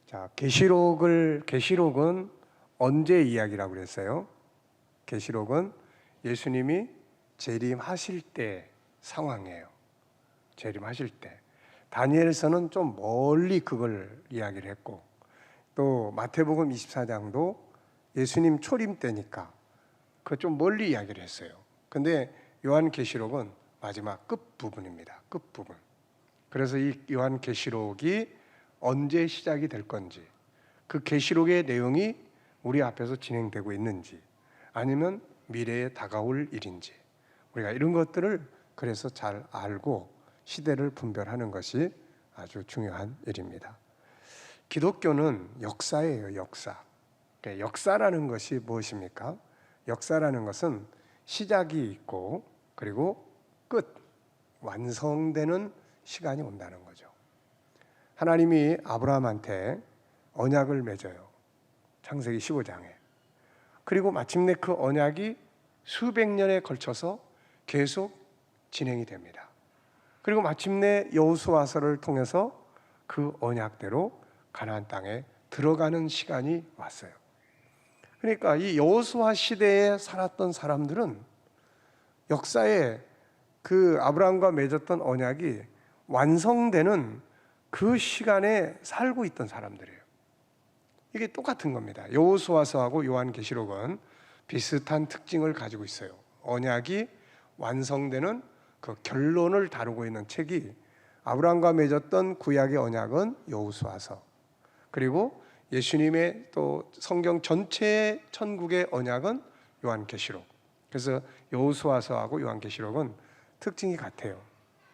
자, 계시록은 언제 이야기라고 그랬어요? 계시록은 예수님이 재림하실 때 상황이에요. 재림하실 때. 다니엘서는 좀 멀리 그걸 이야기를 했고, 또 마태복음 24장도 예수님 초림 때니까 그 좀 멀리 이야기를 했어요. 근데 요한계시록은 마지막 끝부분입니다. 끝부분. 그래서 이 요한계시록이 언제 시작이 될 건지, 그 계시록의 내용이 우리 앞에서 진행되고 있는지, 아니면 미래에 다가올 일인지, 우리가 이런 것들을 그래서 잘 알고 시대를 분별하는 것이 아주 중요한 일입니다. 기독교는 역사예요, 역사. 역사라는 것이 무엇입니까? 역사라는 것은 시작이 있고 그리고 끝, 완성되는 시간이 온다는 거죠. 하나님이 아브라함한테 언약을 맺어요. 창세기 15장에. 그리고 마침내 그 언약이 수백 년에 걸쳐서 계속 진행이 됩니다. 그리고 마침내 여호수아서를 통해서 그 언약대로 가나안 땅에 들어가는 시간이 왔어요. 그러니까 이 여호수아 시대에 살았던 사람들은 역사에 그 아브라함과 맺었던 언약이 완성되는 그 시간에 살고 있던 사람들이에요. 이게 똑같은 겁니다. 여호수아서하고 요한계시록은 비슷한 특징을 가지고 있어요. 언약이 완성되는 그 결론을 다루고 있는 책이, 아브라함과 맺었던 구약의 언약은 여호수아서, 그리고 예수님의 또 성경 전체의 천국의 언약은 요한계시록. 그래서 여호수아서하고 요한계시록은 특징이 같아요.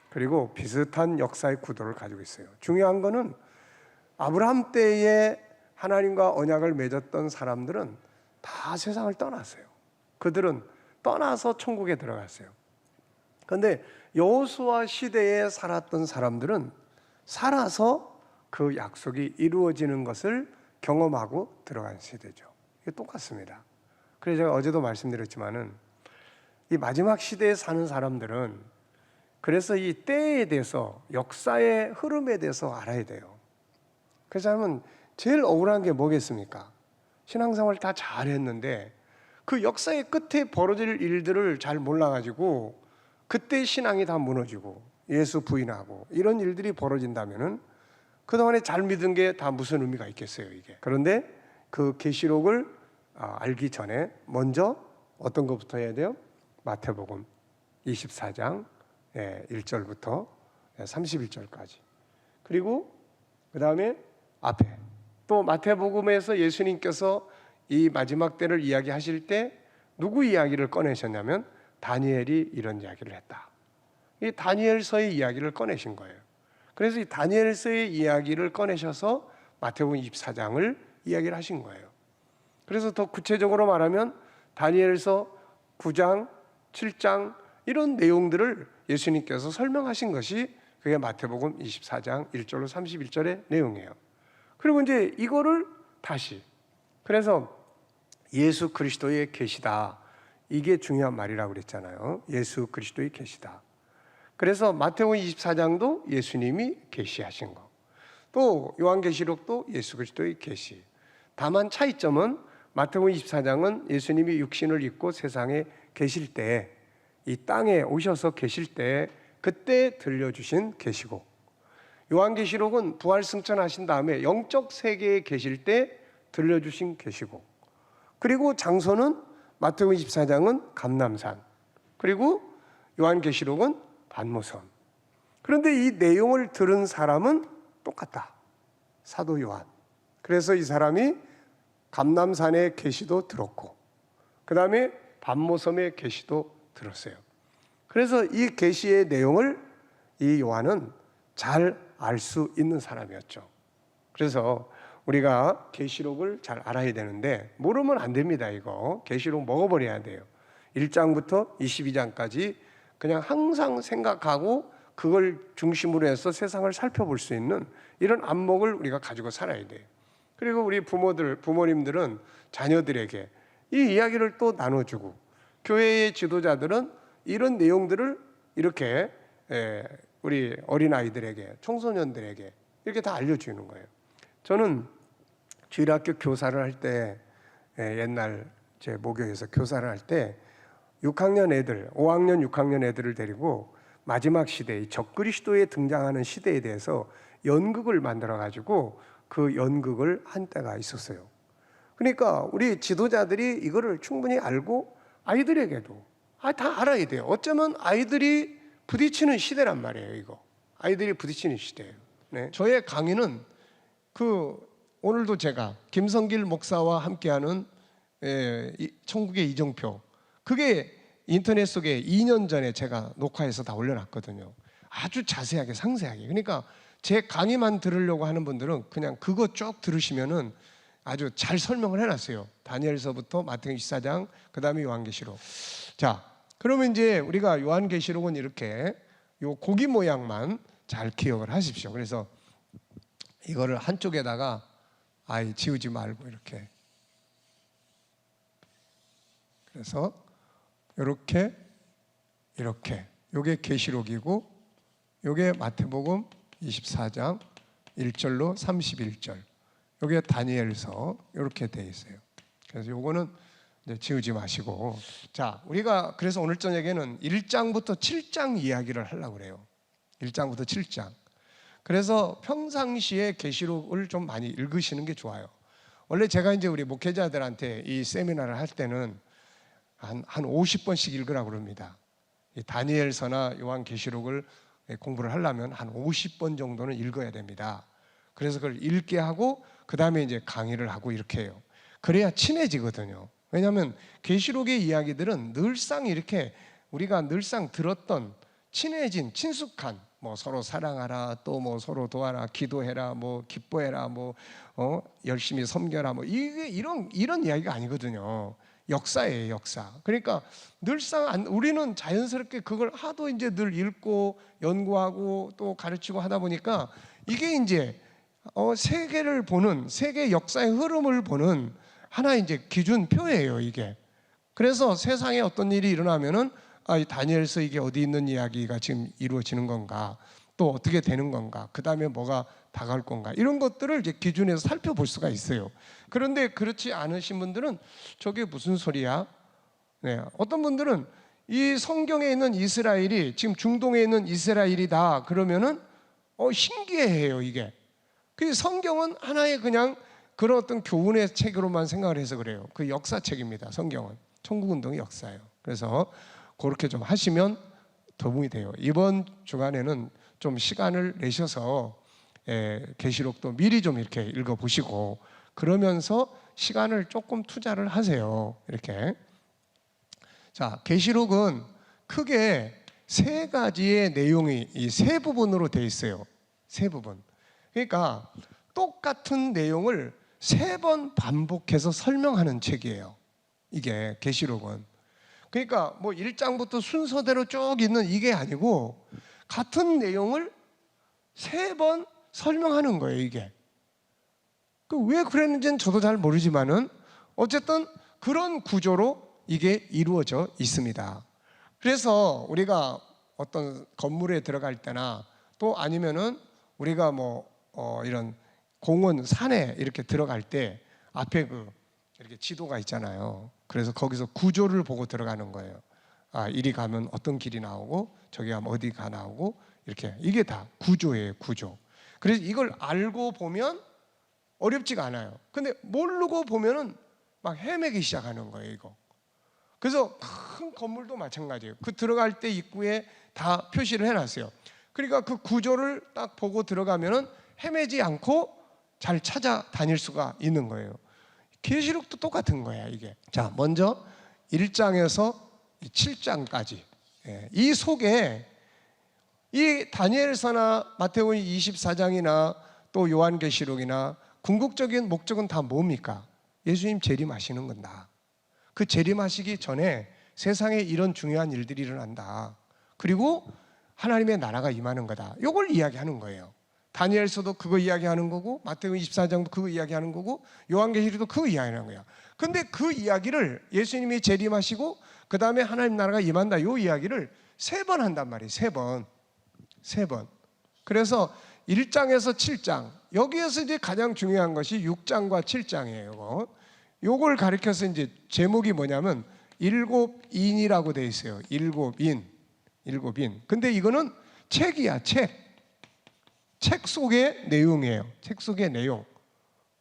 그리고 비슷한 역사의 구도를 가지고 있어요. 중요한 거는 아브라함 때에 하나님과 언약을 맺었던 사람들은 다 세상을 떠났어요. 그들은 떠나서 천국에 들어갔어요. 그런데 여호수아 시대에 살았던 사람들은 살아서 그 약속이 이루어지는 것을 경험하고 들어간 세대죠. 이게 똑같습니다. 그래서 제가 어제도 말씀드렸지만은 이 마지막 시대에 사는 사람들은 그래서 이 때에 대해서, 역사의 흐름에 대해서 알아야 돼요. 그래서 하면 제일 억울한 게 뭐겠습니까? 신앙생활 다 잘했는데 그 역사의 끝에 벌어질 일들을 잘 몰라가지고 그때 신앙이 다 무너지고 예수 부인하고 이런 일들이 벌어진다면은 그동안에 잘 믿은 게 다 무슨 의미가 있겠어요, 이게. 그런데 그 계시록을 알기 전에 먼저 어떤 것부터 해야 돼요? 마태복음 24장 1절부터 31절까지. 그리고 그 다음에 앞에 또 마태복음에서 예수님께서 이 마지막 때를 이야기하실 때 누구 이야기를 꺼내셨냐면 다니엘이 이런 이야기를 했다. 이 다니엘서의 이야기를 꺼내신 거예요. 그래서 이 다니엘서의 이야기를 꺼내셔서 마태복음 24장을 이야기를 하신 거예요. 그래서 더 구체적으로 말하면 다니엘서 9장, 7장 이런 내용들을 예수님께서 설명하신 것이 그게 마태복음 24장 1절로 31절의 내용이에요. 그리고 이제 이거를 다시, 그래서 예수 그리스도의 계시다, 이게 중요한 말이라고 그랬잖아요. 예수 그리스도의 계시다. 그래서 마태복음 24장도 예수님이 계시하신 거, 또 요한계시록도 예수 그리스도의 계시. 다만 차이점은 마태복음 24장은 예수님이 육신을 입고 세상에 계실 때, 이 땅에 오셔서 계실 때 그때 들려주신 계시고, 요한계시록은 부활승천하신 다음에 영적 세계에 계실 때 들려주신 계시고, 그리고 장소는 마태복음 24장은 감람산, 그리고 요한계시록은 반모섬. 그런데 이 내용을 들은 사람은 똑같다. 사도 요한. 그래서 이 사람이 감람산의 계시도 들었고 그 다음에 반모섬의 계시도 들었어요. 그래서 이 계시의 내용을 이 요한은 잘 알 수 있는 사람이었죠. 그래서 우리가 계시록을 잘 알아야 되는데 모르면 안 됩니다. 이거 계시록 먹어버려야 돼요. 1장부터 22장까지 그냥 항상 생각하고 그걸 중심으로 해서 세상을 살펴볼 수 있는 이런 안목을 우리가 가지고 살아야 돼요. 그리고 우리 부모님들은 자녀들에게 이 이야기를 또 나눠주고, 교회의 지도자들은 이런 내용들을 이렇게 우리 어린아이들에게, 청소년들에게 이렇게 다 알려주는 거예요. 저는 주일학교 교사를 할 때, 옛날 제 모교에서 교사를 할 때 6학년 애들, 5학년, 6학년 애들을 데리고 마지막 시대, 이 적그리스도에 등장하는 시대에 대해서 연극을 만들어 가지고 그 연극을 한 때가 있었어요. 그러니까 우리 지도자들이 이거를 충분히 알고 아이들에게도 다 알아야 돼요. 어쩌면 아이들이 부딪히는 시대란 말이에요. 이거 아이들이 부딪히는 시대예요. 네. 저의 강의는 오늘도 제가 김성길 목사와 함께하는 천국의 이정표, 그게 인터넷 속에 2년 전에 제가 녹화해서 다 올려놨거든요. 아주 자세하게 상세하게. 그러니까 제 강의만 들으려고 하는 분들은 그냥 그거 쭉 들으시면은 아주 잘 설명을 해놨어요. 다니엘서부터 마태복음 24장, 그 다음에 요한계시록. 자, 그러면 이제 우리가 요한계시록은 이렇게 요 고기 모양만 잘 기억을 하십시오. 그래서 이거를 한쪽에다가 지우지 말고 이렇게, 그래서 이렇게 요게 계시록이고 요게 마태복음 24장 1절로 31절, 요게 다니엘서, 이렇게 돼 있어요. 그래서 요거는 이제 지우지 마시고, 자, 우리가 그래서 오늘 저녁에는 1장부터 7장 이야기를 하려고 그래요. 1장부터 7장. 그래서 평상시에 계시록을 좀 많이 읽으시는 게 좋아요. 원래 제가 이제 우리 목회자들한테 이 세미나를 할 때는 한 50번씩 읽으라고 그럽니다. 이 다니엘서나 요한계시록을 공부를 하려면 한 50번 정도는 읽어야 됩니다. 그래서 그걸 읽게 하고 그 다음에 이제 강의를 하고 이렇게 해요. 그래야 친해지거든요. 왜냐하면 계시록의 이야기들은 늘상 이렇게 우리가 늘상 들었던 친해진, 친숙한, 뭐 서로 사랑하라, 또 뭐 서로 도와라, 기도해라, 뭐 기뻐해라, 뭐 열심히 섬겨라, 뭐 이게 이런 이야기가 아니거든요. 역사예요, 역사. 그러니까 늘상 우리는 자연스럽게 그걸 하도 이제 늘 읽고 연구하고 또 가르치고 하다 보니까 이게 이제 세계를 보는, 세계 역사의 흐름을 보는 하나의 이제 기준표예요, 이게. 그래서 세상에 어떤 일이 일어나면은 이 다니엘서 이게 어디 있는 이야기가 지금 이루어지는 건가, 또 어떻게 되는 건가, 그 다음에 뭐가 다가올 건가, 이런 것들을 이제 기준에서 살펴볼 수가 있어요. 그런데 그렇지 않으신 분들은 저게 무슨 소리야? 네, 어떤 분들은 이 성경에 있는 이스라엘이 지금 중동에 있는 이스라엘이다 그러면은 신기해해요. 이게 그 성경은 하나의 그냥 그런 어떤 교훈의 책으로만 생각을 해서 그래요. 그 역사책입니다. 성경은 천국운동의 역사예요. 그래서 그렇게 좀 하시면 도움이 돼요. 이번 주간에는 좀 시간을 내셔서 계시록도 미리 좀 이렇게 읽어보시고 그러면서 시간을 조금 투자를 하세요. 이렇게. 자, 계시록은 크게 세 가지의 내용이 이 세 부분으로 되어 있어요. 세 부분. 그러니까 똑같은 내용을 세 번 반복해서 설명하는 책이에요. 이게 계시록은. 그러니까 뭐 1장부터 순서대로 쭉 있는 이게 아니고 같은 내용을 세 번 설명하는 거예요, 이게. 왜 그랬는지는 저도 잘 모르지만은 어쨌든 그런 구조로 이게 이루어져 있습니다. 그래서 우리가 어떤 건물에 들어갈 때나 또 아니면은 우리가 이런 공원, 산에 이렇게 들어갈 때 앞에 이렇게 지도가 있잖아요. 그래서 거기서 구조를 보고 들어가는 거예요. 이리 가면 어떤 길이 나오고 저기 가면 어디가 나오고 이렇게, 이게 다 구조예요, 구조. 그래서 이걸 알고 보면 어렵지가 않아요. 근데 모르고 보면은 막 헤매기 시작하는 거예요, 이거. 그래서 큰 건물도 마찬가지예요. 그 들어갈 때 입구에 다 표시를 해놨어요. 그러니까 그 구조를 딱 보고 들어가면은 헤매지 않고 잘 찾아다닐 수가 있는 거예요. 계시록도 똑같은 거야, 이게. 자, 먼저 1장에서 7장까지 이 속에 이 다니엘서나 마태복음 24장이나 또 요한계시록이나 궁극적인 목적은 다 뭡니까? 예수님 재림하시는 건다. 그 재림하시기 전에 세상에 이런 중요한 일들이 일어난다. 그리고 하나님의 나라가 임하는 거다. 이걸 이야기하는 거예요. 다니엘서도 그거 이야기하는 거고 마태복음 24장도 그거 이야기하는 거고 요한계시록도 그거 이야기하는 거예요. 근데 그 이야기를 예수님이 재림하시고 그 다음에 하나님 나라가 임한다, 이 이야기를 세 번 한단 말이에요. 세 번. 그래서 1장에서 7장, 여기에서 이제 가장 중요한 것이 6장과 7장이에요. 요걸 가리켜서 이제 제목이 뭐냐면 일곱인이라고 돼 있어요. 일곱인. 근데 이거는 책이야, 책. 책 속의 내용이에요. 책 속의 내용.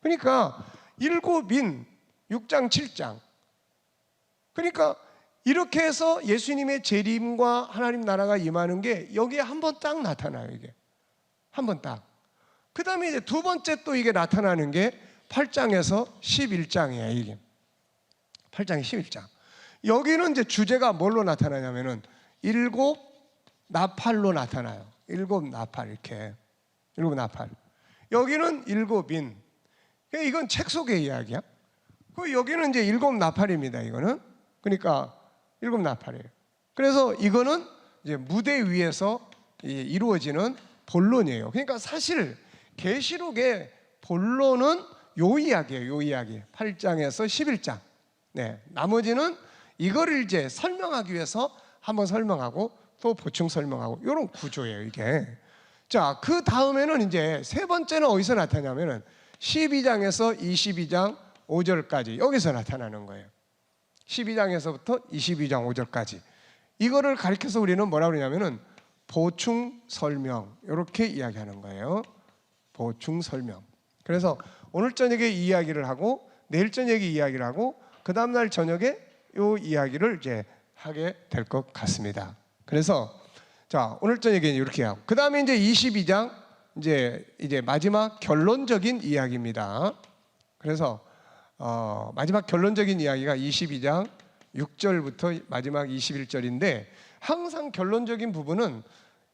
그러니까 일곱인 6장 7장. 그러니까 이렇게 해서 예수님의 재림과 하나님 나라가 임하는 게 여기에 한 번 딱 나타나요. 이게 한 번 딱. 그 다음에 이제 두 번째 또 이게 나타나는 게 8장에서 11장이에요. 이게 8장에 11장. 여기는 이제 주제가 뭘로 나타나냐면은 일곱 나팔로 나타나요. 일곱 나팔, 이렇게 일곱 나팔. 여기는 일곱인. 이건 책 속의 이야기야. 여기는 이제 일곱 나팔입니다. 이거는. 그러니까 일곱 나팔이에요. 그래서 이거는 이제 무대 위에서 이루어지는 본론이에요. 그러니까 사실 계시록의 본론은 요 이야기예요. 요 이야기. 8장에서 11장. 네. 나머지는 이거를 이제 설명하기 위해서 한번 설명하고 또 보충 설명하고 이런 구조예요, 이게. 자, 그 다음에는 이제 세 번째는 어디서 나타나냐면은 12장에서 22장 5절까지 여기서 나타나는 거예요. 12장에서부터 22장 5절까지. 이거를 가리켜서 우리는 뭐라고 그러냐면은 보충 설명, 이렇게 이야기하는 거예요. 보충 설명. 그래서 오늘 저녁에 이 이야기를 하고 내일 저녁에 이야기를 하고 그 다음날 저녁에 이 이야기를 이제 하게 될 것 같습니다. 그래서 자, 오늘 저녁에 이렇게 하고 그 다음에 이제 22장 이제 마지막 결론적인 이야기입니다. 그래서 마지막 결론적인 이야기가 22장 6절부터 마지막 21절인데 항상 결론적인 부분은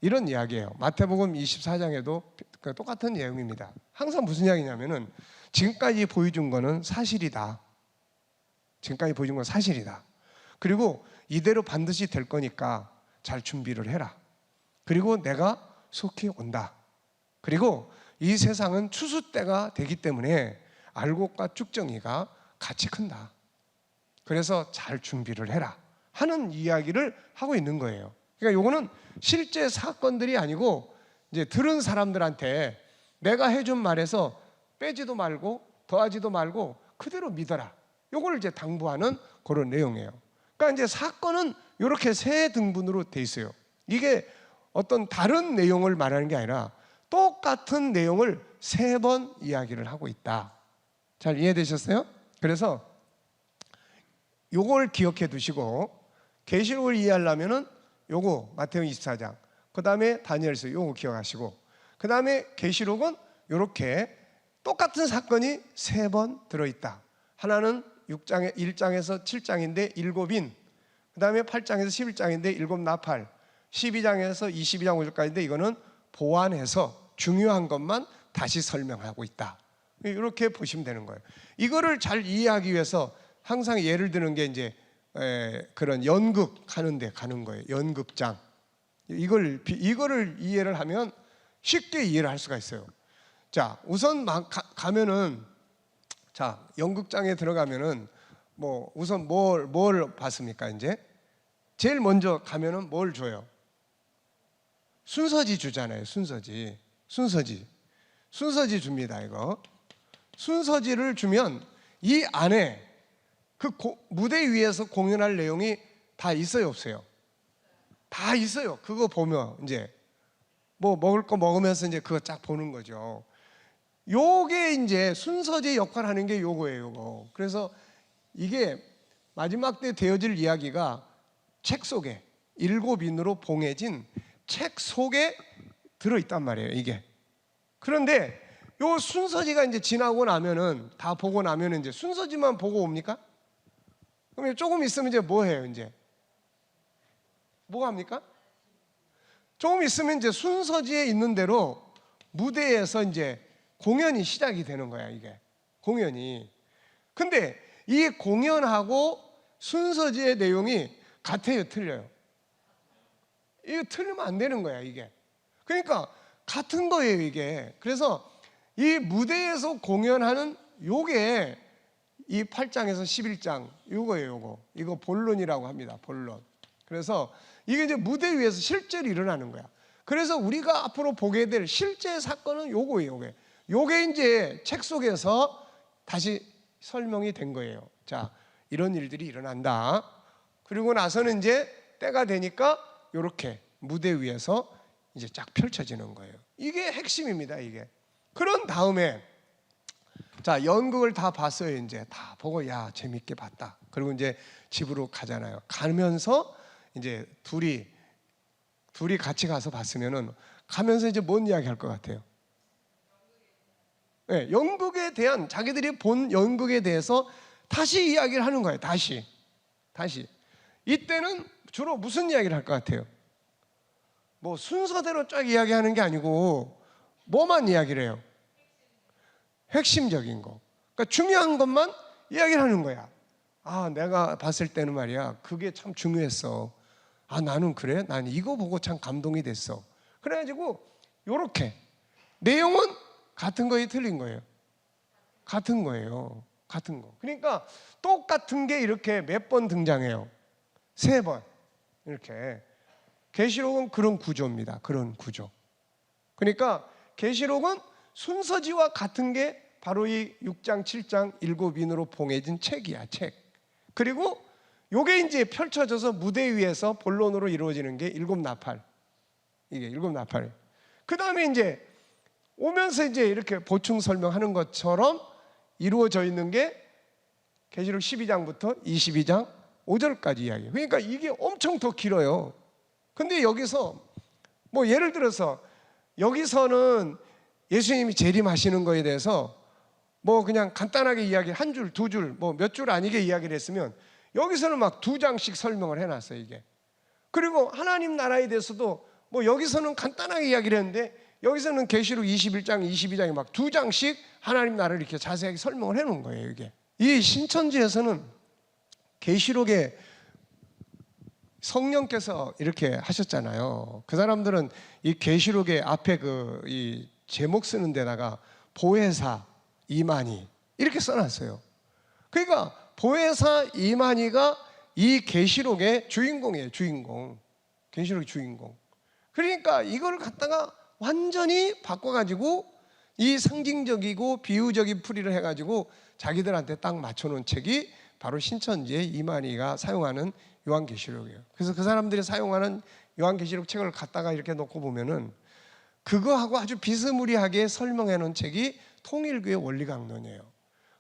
이런 이야기예요. 마태복음 24장에도 똑같은 내용입니다. 항상 무슨 이야기냐면은 지금까지 보여준 거는 사실이다. 지금까지 보여준 건 사실이다. 그리고 이대로 반드시 될 거니까 잘 준비를 해라. 그리고 내가 속히 온다. 그리고 이 세상은 추수 때가 되기 때문에 알곡과 쭉정이가 같이 큰다. 그래서 잘 준비를 해라 하는 이야기를 하고 있는 거예요. 그러니까 요거는 실제 사건들이 아니고 이제 들은 사람들한테 내가 해준 말에서 빼지도 말고 더하지도 말고 그대로 믿어라. 요걸 이제 당부하는 그런 내용이에요. 그러니까 이제 사건은 이렇게 세 등분으로 돼 있어요. 이게 어떤 다른 내용을 말하는 게 아니라 똑같은 내용을 세 번 이야기를 하고 있다. 잘 이해되셨어요? 그래서 요걸 기억해 두시고 계시록을 이해하려면은 요거 마태복음 24장, 그 다음에 다니엘서 요거 기억하시고, 그 다음에 계시록은 요렇게 똑같은 사건이 세 번 들어있다. 하나는 1장에서 7장인데 일곱인, 그 다음에 8장에서 11장인데 일곱 나팔, 12장에서 22장 5절까지인데 이거는 보완해서 중요한 것만 다시 설명하고 있다. 이렇게 보시면 되는 거예요. 이거를 잘 이해하기 위해서 항상 예를 드는 게 이제 그런 연극 하는데 가는 거예요. 연극장. 이거를 이해를 하면 쉽게 이해를 할 수가 있어요. 자, 우선 가면은 자, 연극장에 들어가면은 뭐 우선 뭘 봤습니까? 이제 제일 먼저 가면은 뭘 줘요? 순서지 주잖아요. 순서지 줍니다. 이거 순서지를 주면 이 안에 그 무대 위에서 공연할 내용이 다 있어요, 없어요? 다 있어요. 그거 보면 이제 뭐 먹을 거 먹으면서 이제 그거 쫙 보는 거죠. 요게 이제 순서지 역할을 하는 게 요거예요, 요거. 그래서 이게 마지막 때 되어질 이야기가 책 속에 일곱인으로 봉해진 책 속에 들어있단 말이에요, 이게. 그런데 요 순서지가 이제 지나고 나면은 다 보고 나면은 이제 순서지만 보고 옵니까? 그럼 조금 있으면 이제 뭐 해요, 이제? 뭐 합니까? 조금 있으면 이제 순서지에 있는 대로 무대에서 이제 공연이 시작이 되는 거야, 이게. 공연이. 근데 이 공연하고 순서지의 내용이 같아요, 틀려요? 이거 틀리면 안 되는 거야, 이게. 그러니까 같은 거예요, 이게. 그래서 이 무대에서 공연하는 요게 이 8장에서 11장 요거예요, 요거. 이거 본론이라고 합니다, 본론. 그래서 이게 이제 무대 위에서 실제로 일어나는 거야. 그래서 우리가 앞으로 보게 될 실제 사건은 요거예요. 요게 이제 책 속에서 다시 설명이 된 거예요. 자, 이런 일들이 일어난다. 그리고 나서는 이제 때가 되니까 요렇게 무대 위에서 이제 쫙 펼쳐지는 거예요. 이게 핵심입니다, 이게. 그런 다음에 자, 연극을 다 봤어요. 이제 다 보고 야, 재밌게 봤다. 그리고 이제 집으로 가잖아요. 가면서 이제 둘이 같이 가서 봤으면은 가면서 이제 뭔 이야기 할 것 같아요? 네, 연극에 대한 자기들이 본 연극에 대해서 다시 이야기를 하는 거예요. 다시. 이때는 주로 무슨 이야기를 할 것 같아요? 뭐 순서대로 쫙 이야기하는 게 아니고 뭐만 이야기를 해요? 핵심적인 거. 그러니까 중요한 것만 이야기를 하는 거야. 아, 내가 봤을 때는 말이야, 그게 참 중요했어. 아, 나는 그래? 난 이거 보고 참 감동이 됐어. 그래가지고 요렇게 내용은 같은 거에 틀린 거예요. 같은 거예요. 같은 거. 그러니까 똑같은 게 이렇게 몇 번 등장해요? 3번. 이렇게. 계시록은 그런 구조입니다. 그런 구조. 그러니까 계시록은 순서지와 같은 게 바로 이 6장, 7장, 7인으로 봉해진 책이야, 책. 그리고 요게 이제 펼쳐져서 무대 위에서 본론으로 이루어지는 게 7나팔. 이게 7나팔. 그 다음에 이제 오면서 이제 이렇게 보충 설명하는 것처럼 이루어져 있는 게 계시록 12장부터 22장 5절까지 이야기예요. 그러니까 이게 엄청 더 길어요. 근데 여기서 뭐 예를 들어서 여기서는 예수님이 재림하시는 거에 대해서 뭐 그냥 간단하게 이야기 한 줄, 두 줄, 뭐 몇 줄 아니게 이야기를 했으면 여기서는 막 2장씩 설명을 해놨어요, 이게. 그리고 하나님 나라에 대해서도 뭐 여기서는 간단하게 이야기를 했는데 여기서는 계시록 21장, 22장에 막 2장씩 하나님 나라를 이렇게 자세하게 설명을 해놓은 거예요, 이게. 이 신천지에서는 계시록에 성령께서 이렇게 하셨잖아요. 그 사람들은 이 계시록의 앞에 이 제목 쓰는 데다가 보혜사 이만희 이렇게 써놨어요. 그러니까 보혜사 이만희가 이 계시록의 주인공이에요. 주인공. 계시록의 주인공. 그러니까 이걸 갖다가 완전히 바꿔가지고 이 상징적이고 비유적인 풀이를 해가지고 자기들한테 딱 맞춰놓은 책이 바로 신천지의 이만희가 사용하는 요한계시록이에요. 그래서 그 사람들이 사용하는 요한계시록 책을 갖다가 이렇게 놓고 보면은 그거하고 아주 비스무리하게 설명해 놓은 책이 통일교의 원리강론이에요.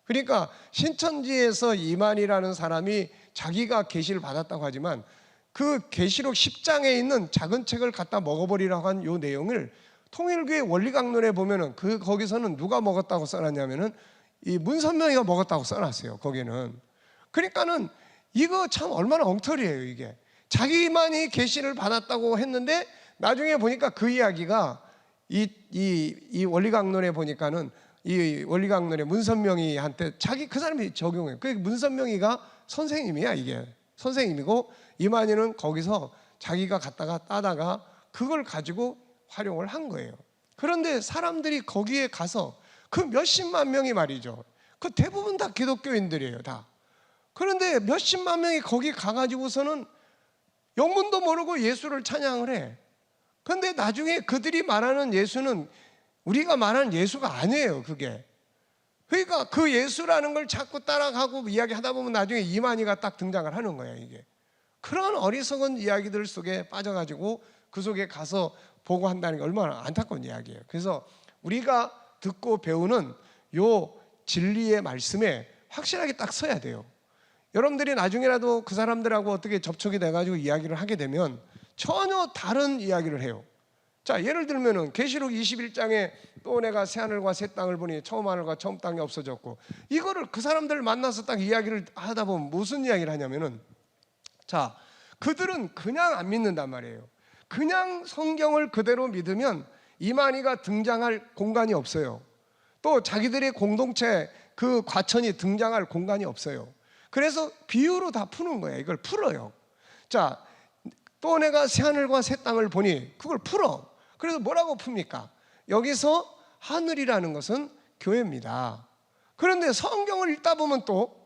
그러니까 신천지에서 이만희라는 사람이 자기가 계시를 받았다고 하지만 그 계시록 10장에 있는 작은 책을 갖다 먹어버리라고 한 요 내용을 통일교의 원리강론에 보면은 거기서는 누가 먹었다고 써놨냐면은 이 문선명이가 먹었다고 써놨어요. 거기는. 그러니까는 이거 참 얼마나 엉터리예요, 이게. 자기만이 계시를 받았다고 했는데 나중에 보니까 그 이야기가 이 원리강론에 보니까는 이 원리강론의 문선명이한테 그 사람이 적용해요. 그 문선명이가 선생님이야, 이게. 선생님이고 이만희는 거기서 자기가 갖다가 따다가 그걸 가지고 활용을 한 거예요. 그런데 사람들이 거기에 가서 그 몇십만 명이 말이죠. 그 대부분 다 기독교인들이에요, 다. 그런데 몇십만 명이 거기 가가지고서는 영문도 모르고 예수를 찬양을 해. 그런데 나중에 그들이 말하는 예수는 우리가 말하는 예수가 아니에요, 그게. 그러니까 그 예수라는 걸 자꾸 따라가고 이야기하다 보면 나중에 이만희가 딱 등장을 하는 거야, 이게. 그런 어리석은 이야기들 속에 빠져가지고 그 속에 가서 보고 한다는 게 얼마나 안타까운 이야기예요. 그래서 우리가 듣고 배우는 요 진리의 말씀에 확실하게 딱 서야 돼요. 여러분들이 나중에라도 그 사람들하고 어떻게 접촉이 돼가지고 이야기를 하게 되면 전혀 다른 이야기를 해요. 자, 예를 들면은 계시록 21장에 또 내가 새 하늘과 새 땅을 보니 처음 하늘과 처음 땅이 없어졌고, 이거를 그 사람들을 만나서 딱 이야기를 하다 보면 무슨 이야기를 하냐면은, 자, 그들은 그냥 안 믿는단 말이에요. 그냥 성경을 그대로 믿으면 이만희가 등장할 공간이 없어요. 또 자기들의 공동체 그 과천이 등장할 공간이 없어요. 그래서 비유로 다 푸는 거예요. 이걸 풀어요. 자, 또 내가 새 하늘과 새 땅을 보니, 그걸 풀어. 그래서 뭐라고 풉니까? 여기서 하늘이라는 것은 교회입니다. 그런데 성경을 읽다 보면 또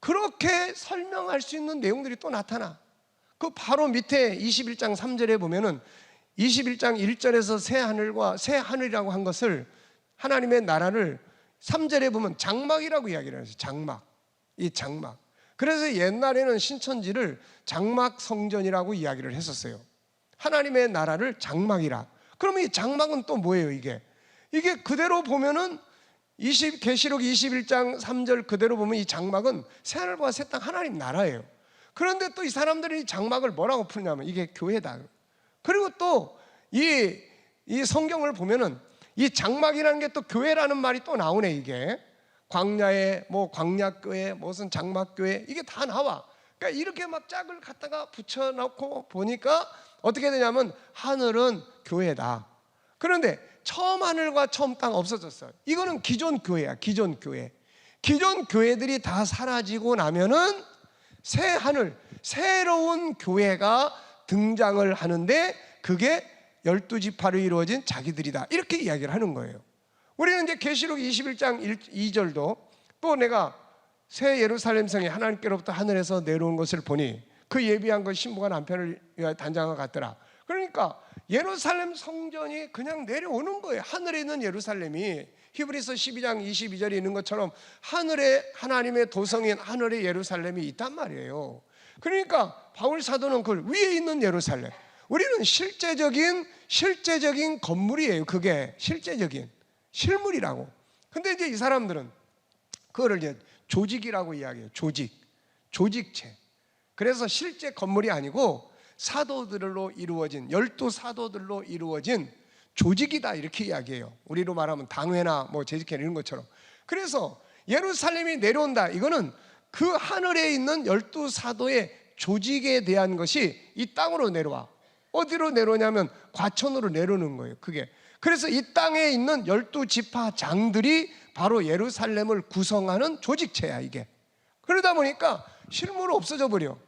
그렇게 설명할 수 있는 내용들이 또 나타나. 그 바로 밑에 21장 3절에 보면은 21장 1절에서 새 하늘과 새 하늘이라고 한 것을, 하나님의 나라를 3절에 보면 장막이라고 이야기를 해요. 장막. 이 장막. 그래서 옛날에는 신천지를 장막 성전이라고 이야기를 했었어요. 하나님의 나라를 장막이라. 그러면 이 장막은 또 뭐예요, 이게? 이게 그대로 보면은 계시록 21장 3절 그대로 보면 이 장막은 새하늘과 새 땅 하나님 나라예요. 그런데 또 이 사람들이 이 장막을 뭐라고 푸냐면 이게 교회다. 그리고 또 이 성경을 보면은 이 장막이라는 게 또 교회라는 말이 또 나오네. 이게 광야에 뭐 광야교회, 무슨 장막교회, 이게 다 나와. 그러니까 이렇게 막 짝을 갖다가 붙여놓고 보니까 어떻게 되냐면 하늘은 교회다. 그런데 처음 하늘과 처음 땅 없어졌어요. 이거는 기존 교회야. 기존 교회. 기존 교회들이 다 사라지고 나면은 새 하늘, 새로운 교회가 등장을 하는데 그게 12지파로 이루어진 자기들이다. 이렇게 이야기를 하는 거예요. 우리는 이제 계시록 21장 2절도 또 내가 새 예루살렘 성이 하나님께로부터 하늘에서 내려온 것을 보니 그 예비한 것 신부가 남편을 위하여 단장과 같더라. 그러니까 예루살렘 성전이 그냥 내려오는 거예요. 하늘에 있는 예루살렘이 히브리서 12장 22절에 있는 것처럼 하늘에 하나님의 도성인 하늘의 예루살렘이 있단 말이에요. 그러니까 바울 사도는 그 위에 있는 예루살렘, 우리는 실제적인 건물이에요. 그게 실제적인 실물이라고. 근데 이제 이 사람들은 그거를 이제 조직이라고 이야기해요. 조직체. 그래서 실제 건물이 아니고 사도들로 이루어진 12사도들로 이루어진 조직이다 이렇게 이야기해요. 우리로 말하면 당회나 뭐 재직회 이런 것처럼. 그래서 예루살렘이 내려온다. 이거는 그 하늘에 있는 12사도의 조직에 대한 것이 이 땅으로 내려와. 어디로 내려오냐면 과천으로 내려오는 거예요. 그게. 그래서 이 땅에 있는 12지파 장들이 바로 예루살렘을 구성하는 조직체야 이게. 그러다 보니까 실물은 없어져 버려.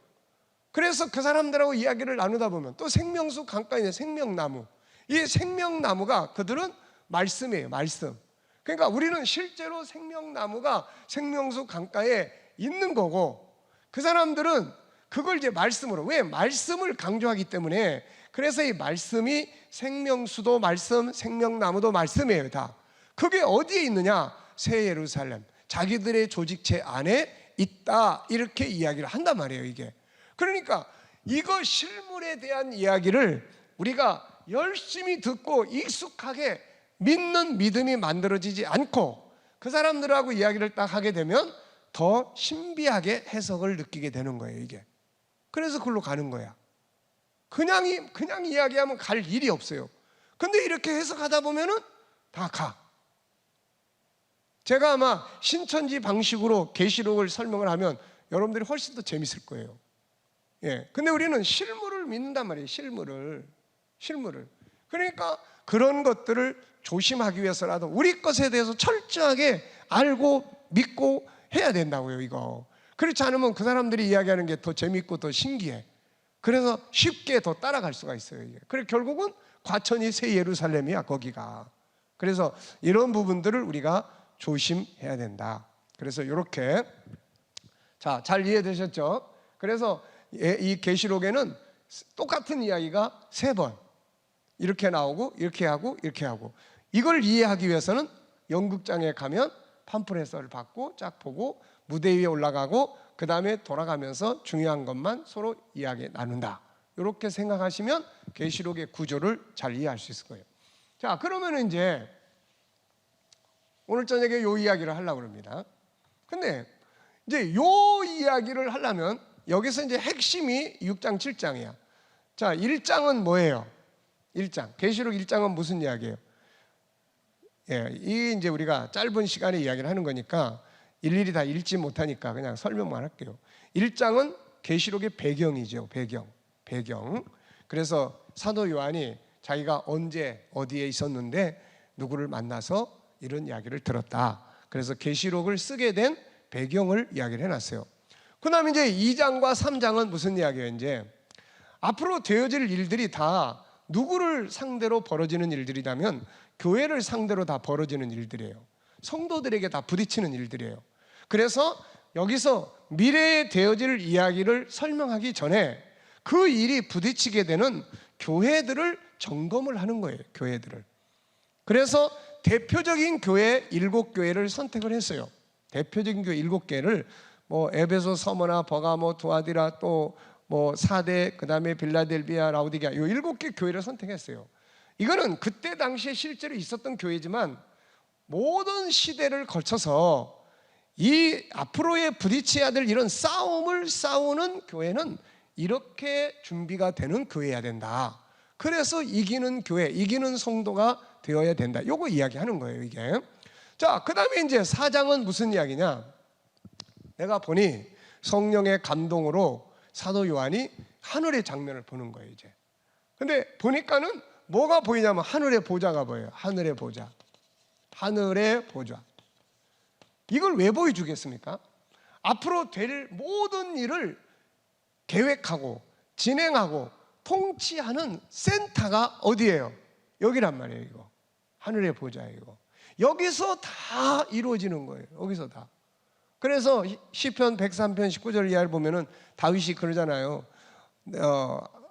그래서 그 사람들하고 이야기를 나누다 보면 또 생명수 강가에 있는 생명나무, 이 생명나무가 그들은 말씀이에요. 말씀. 그러니까 우리는 실제로 생명나무가 생명수 강가에 있는 거고, 그 사람들은 그걸 이제 말씀으로, 왜? 말씀을 강조하기 때문에. 그래서 이 말씀이 생명수도 말씀, 생명나무도 말씀이에요. 다. 그게 어디에 있느냐? 새 예루살렘, 자기들의 조직체 안에 있다 이렇게 이야기를 한단 말이에요. 이게. 그러니까 이거 실물에 대한 이야기를 우리가 열심히 듣고 익숙하게 믿는 믿음이 만들어지지 않고 그 사람들하고 이야기를 딱 하게 되면 더 신비하게 해석을 느끼게 되는 거예요. 이게. 그래서 그걸로 가는 거야. 그냥 이야기하면 갈 일이 없어요. 근데 이렇게 해석하다 보면은 다 가. 제가 아마 신천지 방식으로 계시록을 설명을 하면 여러분들이 훨씬 더 재밌을 거예요. 예. 근데 우리는 실물을 믿는단 말이에요. 실물을. 그러니까 그런 것들을 조심하기 위해서라도 우리 것에 대해서 철저하게 알고 믿고 해야 된다고요, 이거. 그렇지 않으면 그 사람들이 이야기하는 게 더 재밌고 더 신기해. 그래서 쉽게 더 따라갈 수가 있어요, 이게. 그래서 결국은 과천이 새 예루살렘이야, 거기가. 그래서 이런 부분들을 우리가 조심해야 된다. 그래서 이렇게, 자, 잘 이해되셨죠? 그래서 이 계시록에는 똑같은 이야기가 3번 이렇게 나오고 이렇게 하고 이렇게 하고, 이걸 이해하기 위해서는 연극장에 가면 팜플렛을 받고 쫙 보고 무대 위에 올라가고 그 다음에 돌아가면서 중요한 것만 서로 이야기 나눈다. 이렇게 생각하시면 계시록의 구조를 잘 이해할 수 있을 거예요. 자, 그러면 이제 오늘 저녁에 요 이야기를 하려고 합니다. 근데 이제 요 이야기를 하려면 여기서 이제 핵심이 6장 7장이야. 자, 1장은 뭐예요? 1장. 계시록 1장은 무슨 이야기예요? 예, 이 이제 우리가 짧은 시간에 이야기를 하는 거니까 일일이 다 읽지 못하니까 그냥 설명만 할게요. 1장은 계시록의 배경이죠. 배경. 그래서 사도 요한이 자기가 언제 어디에 있었는데 누구를 만나서 이런 이야기를 들었다. 그래서 계시록을 쓰게 된 배경을 이야기를 해놨어요. 그 다음에 이제 2장과 3장은 무슨 이야기예요? 이제 앞으로 되어질 일들이 다 누구를 상대로 벌어지는 일들이라면 교회를 상대로 다 벌어지는 일들이에요. 성도들에게 다 부딪히는 일들이에요. 그래서 여기서 미래에 되어질 이야기를 설명하기 전에 그 일이 부딪히게 되는 교회들을 점검을 하는 거예요, 교회들을. 그래서 대표적인 교회 7교회를 선택을 했어요. 대표적인 교회 7개를 뭐 에베소, 서머나, 버가모, 두아디라, 또 뭐 사대, 그다음에 빌라델비아, 라우디게아, 이 7개 교회를 선택했어요. 이거는 그때 당시에 실제로 있었던 교회지만 모든 시대를 거쳐서 이 앞으로의 부딪혀야 될 이런 싸움을 싸우는 교회는 이렇게 준비가 되는 교회여야 된다. 그래서 이기는 교회, 이기는 성도가 되어야 된다. 요거 이야기하는 거예요, 이게. 자, 그 다음에 이제 4장은 무슨 이야기냐? 내가 보니 성령의 감동으로 사도 요한이 하늘의 장면을 보는 거예요, 이제. 근데 보니까는 뭐가 보이냐면 하늘의 보좌가 보여요. 하늘의 보좌. 하늘의 보좌. 이걸 왜 보여주겠습니까? 앞으로 될 모든 일을 계획하고 진행하고 통치하는 센터가 어디예요? 여기란 말이에요, 이거. 하늘의 보좌예요, 이거. 여기서 다 이루어지는 거예요. 여기서 다. 그래서 시편 103편 19절 이하를 보면은 다윗이 그러잖아요.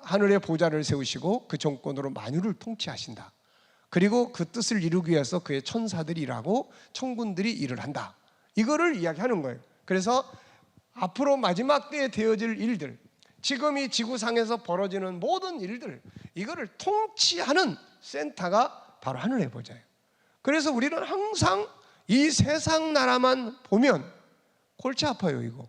하늘의 보좌를 세우시고 그 정권으로 만유를 통치하신다. 그리고 그 뜻을 이루기 위해서 그의 천사들이 일하고 천군들이 일을 한다. 이거를 이야기하는 거예요. 그래서 앞으로 마지막 때에 되어질 일들, 지금 이 지구상에서 벌어지는 모든 일들, 이거를 통치하는 센터가 바로 하늘의 보좌예요. 그래서 우리는 항상 이 세상 나라만 보면 골치 아파요, 이거.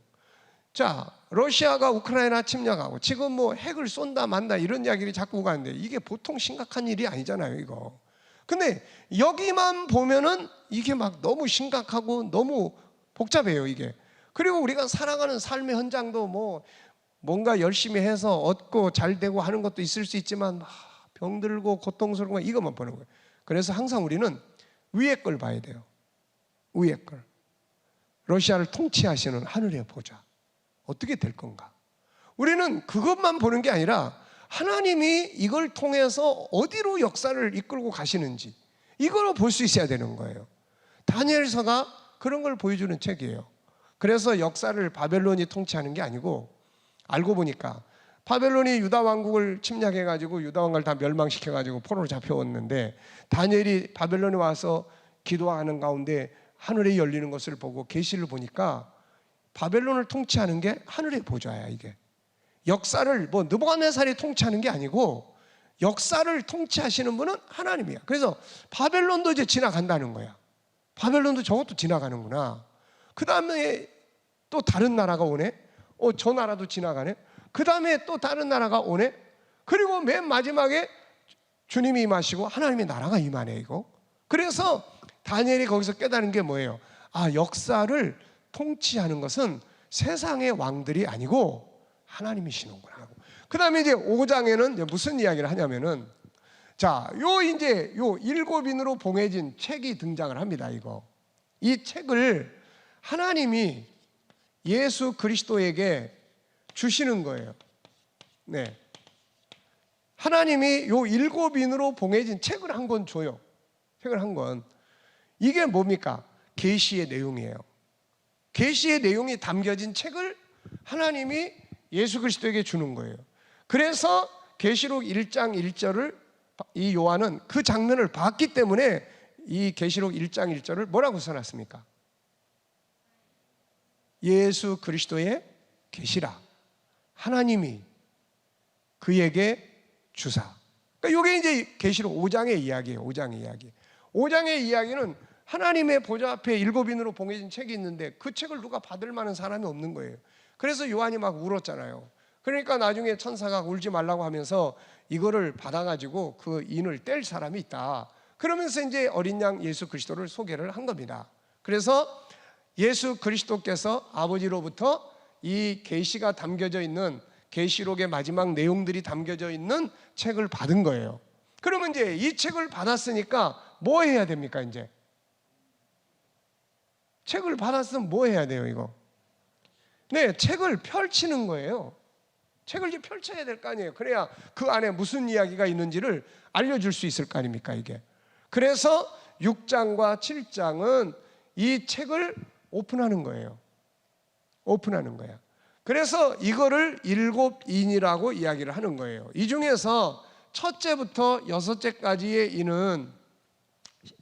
자, 러시아가 우크라이나 침략하고 지금 뭐 핵을 쏜다 만다 이런 이야기를 자꾸 가는데 이게 보통 심각한 일이 아니잖아요, 이거. 근데 여기만 보면은 이게 막 너무 심각하고 너무 복잡해요, 이게. 그리고 우리가 살아가는 삶의 현장도 뭐 뭔가 열심히 해서 얻고 잘 되고 하는 것도 있을 수 있지만 병들고 고통스러운 거 이것만 보는 거예요. 그래서 항상 우리는 위에 걸 봐야 돼요. 위에 걸. 러시아를 통치하시는 하늘의 보좌. 어떻게 될 건가? 우리는 그것만 보는 게 아니라 하나님이 이걸 통해서 어디로 역사를 이끌고 가시는지 이걸 볼 수 있어야 되는 거예요. 다니엘서가 그런 걸 보여주는 책이에요. 그래서 역사를 바벨론이 통치하는 게 아니고 알고 보니까 바벨론이 유다 왕국을 침략해가지고 유다 왕국을 다 멸망시켜가지고 포로로 잡혀왔는데 다니엘이 바벨론에 와서 기도하는 가운데 하늘이 열리는 것을 보고 계시를 보니까 바벨론을 통치하는 게 하늘의 보좌야, 이게. 역사를 뭐 느부갓네살이 통치하는 게 아니고 역사를 통치하시는 분은 하나님이야. 그래서 바벨론도 이제 지나간다는 거야. 바벨론도 저것도 지나가는구나. 그 다음에 또 다른 나라가 오네. 저 나라도 지나가네. 그 다음에 또 다른 나라가 오네. 그리고 맨 마지막에 주님이 임하시고 하나님의 나라가 임하네, 이거. 그래서 다니엘이 거기서 깨달은 게 뭐예요? 아, 역사를 통치하는 것은 세상의 왕들이 아니고 하나님이시는구나. 그 다음에 이제 5장에는 무슨 이야기를 하냐면은, 자, 이제 7인으로 봉해진 책이 등장을 합니다, 이거. 이 책을 하나님이 예수 그리스도에게 주시는 거예요. 네. 하나님이 7인으로 봉해진 책을 한 권 줘요. 책을 한 권. 이게 뭡니까? 계시의 내용이에요. 계시의 내용이 담겨진 책을 하나님이 예수 그리스도에게 주는 거예요. 그래서 계시록 1장 1절을 이 요한은 그 장면을 봤기 때문에 이 계시록 1장 1절을 뭐라고 써놨습니까? 예수 그리스도의 계시라. 하나님이 그에게 주사. 그러니까 이게 이제 계시록 5장의 이야기예요. 5장의 이야기. 5장의 이야기는 하나님의 보좌 앞에 7인으로 봉해진 책이 있는데 그 책을 누가 받을 만한 사람이 없는 거예요. 그래서 요한이 막 울었잖아요. 그러니까 나중에 천사가 울지 말라고 하면서 이거를 받아가지고 그 인을 뗄 사람이 있다. 그러면서 이제 어린 양 예수 그리스도를 소개를 한 겁니다. 그래서 예수 그리스도께서 아버지로부터 이 계시가 담겨져 있는 계시록의 마지막 내용들이 담겨져 있는 책을 받은 거예요. 그러면 이제 이 책을 받았으니까 뭐 해야 됩니까? 이제 책을 받았으면 뭐 해야 돼요, 이거? 네, 책을 펼치는 거예요. 책을 이제 펼쳐야 될 거 아니에요. 그래야 그 안에 무슨 이야기가 있는지를 알려줄 수 있을 거 아닙니까, 이게. 그래서 6장과 7장은 이 책을 오픈하는 거예요. 오픈하는 거야. 그래서 이거를 7인이라고 이야기를 하는 거예요. 이 중에서 첫째부터 여섯째까지의 이는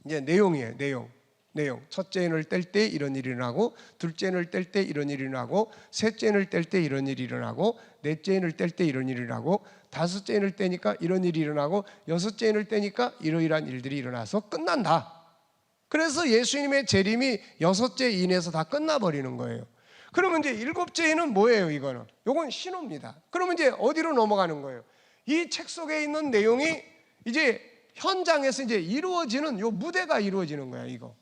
이제 내용이에요. 내용. 첫째 인을 뗄 때 이런 일이 일어나고, 둘째 인을 뗄 때 이런 일이 일어나고, 셋째 인을 뗄 때 이런 일이 일어나고, 넷째 인을 뗄 때 이런 일이 일어나고, 다섯째 인을 떼니까 이런 일이 일어나고, 여섯째 인을 떼니까 이러이러한 일들이 일어나서 끝난다. 그래서 예수님의 재림이 여섯째 인에서 다 끝나버리는 거예요. 그러면 이제 일곱째 인은 뭐예요? 이거는 요건 신호입니다. 그러면 이제 어디로 넘어가는 거예요? 이 책 속에 있는 내용이 이제 현장에서 이제 이루어지는 요 무대가 이루어지는 거야, 이거.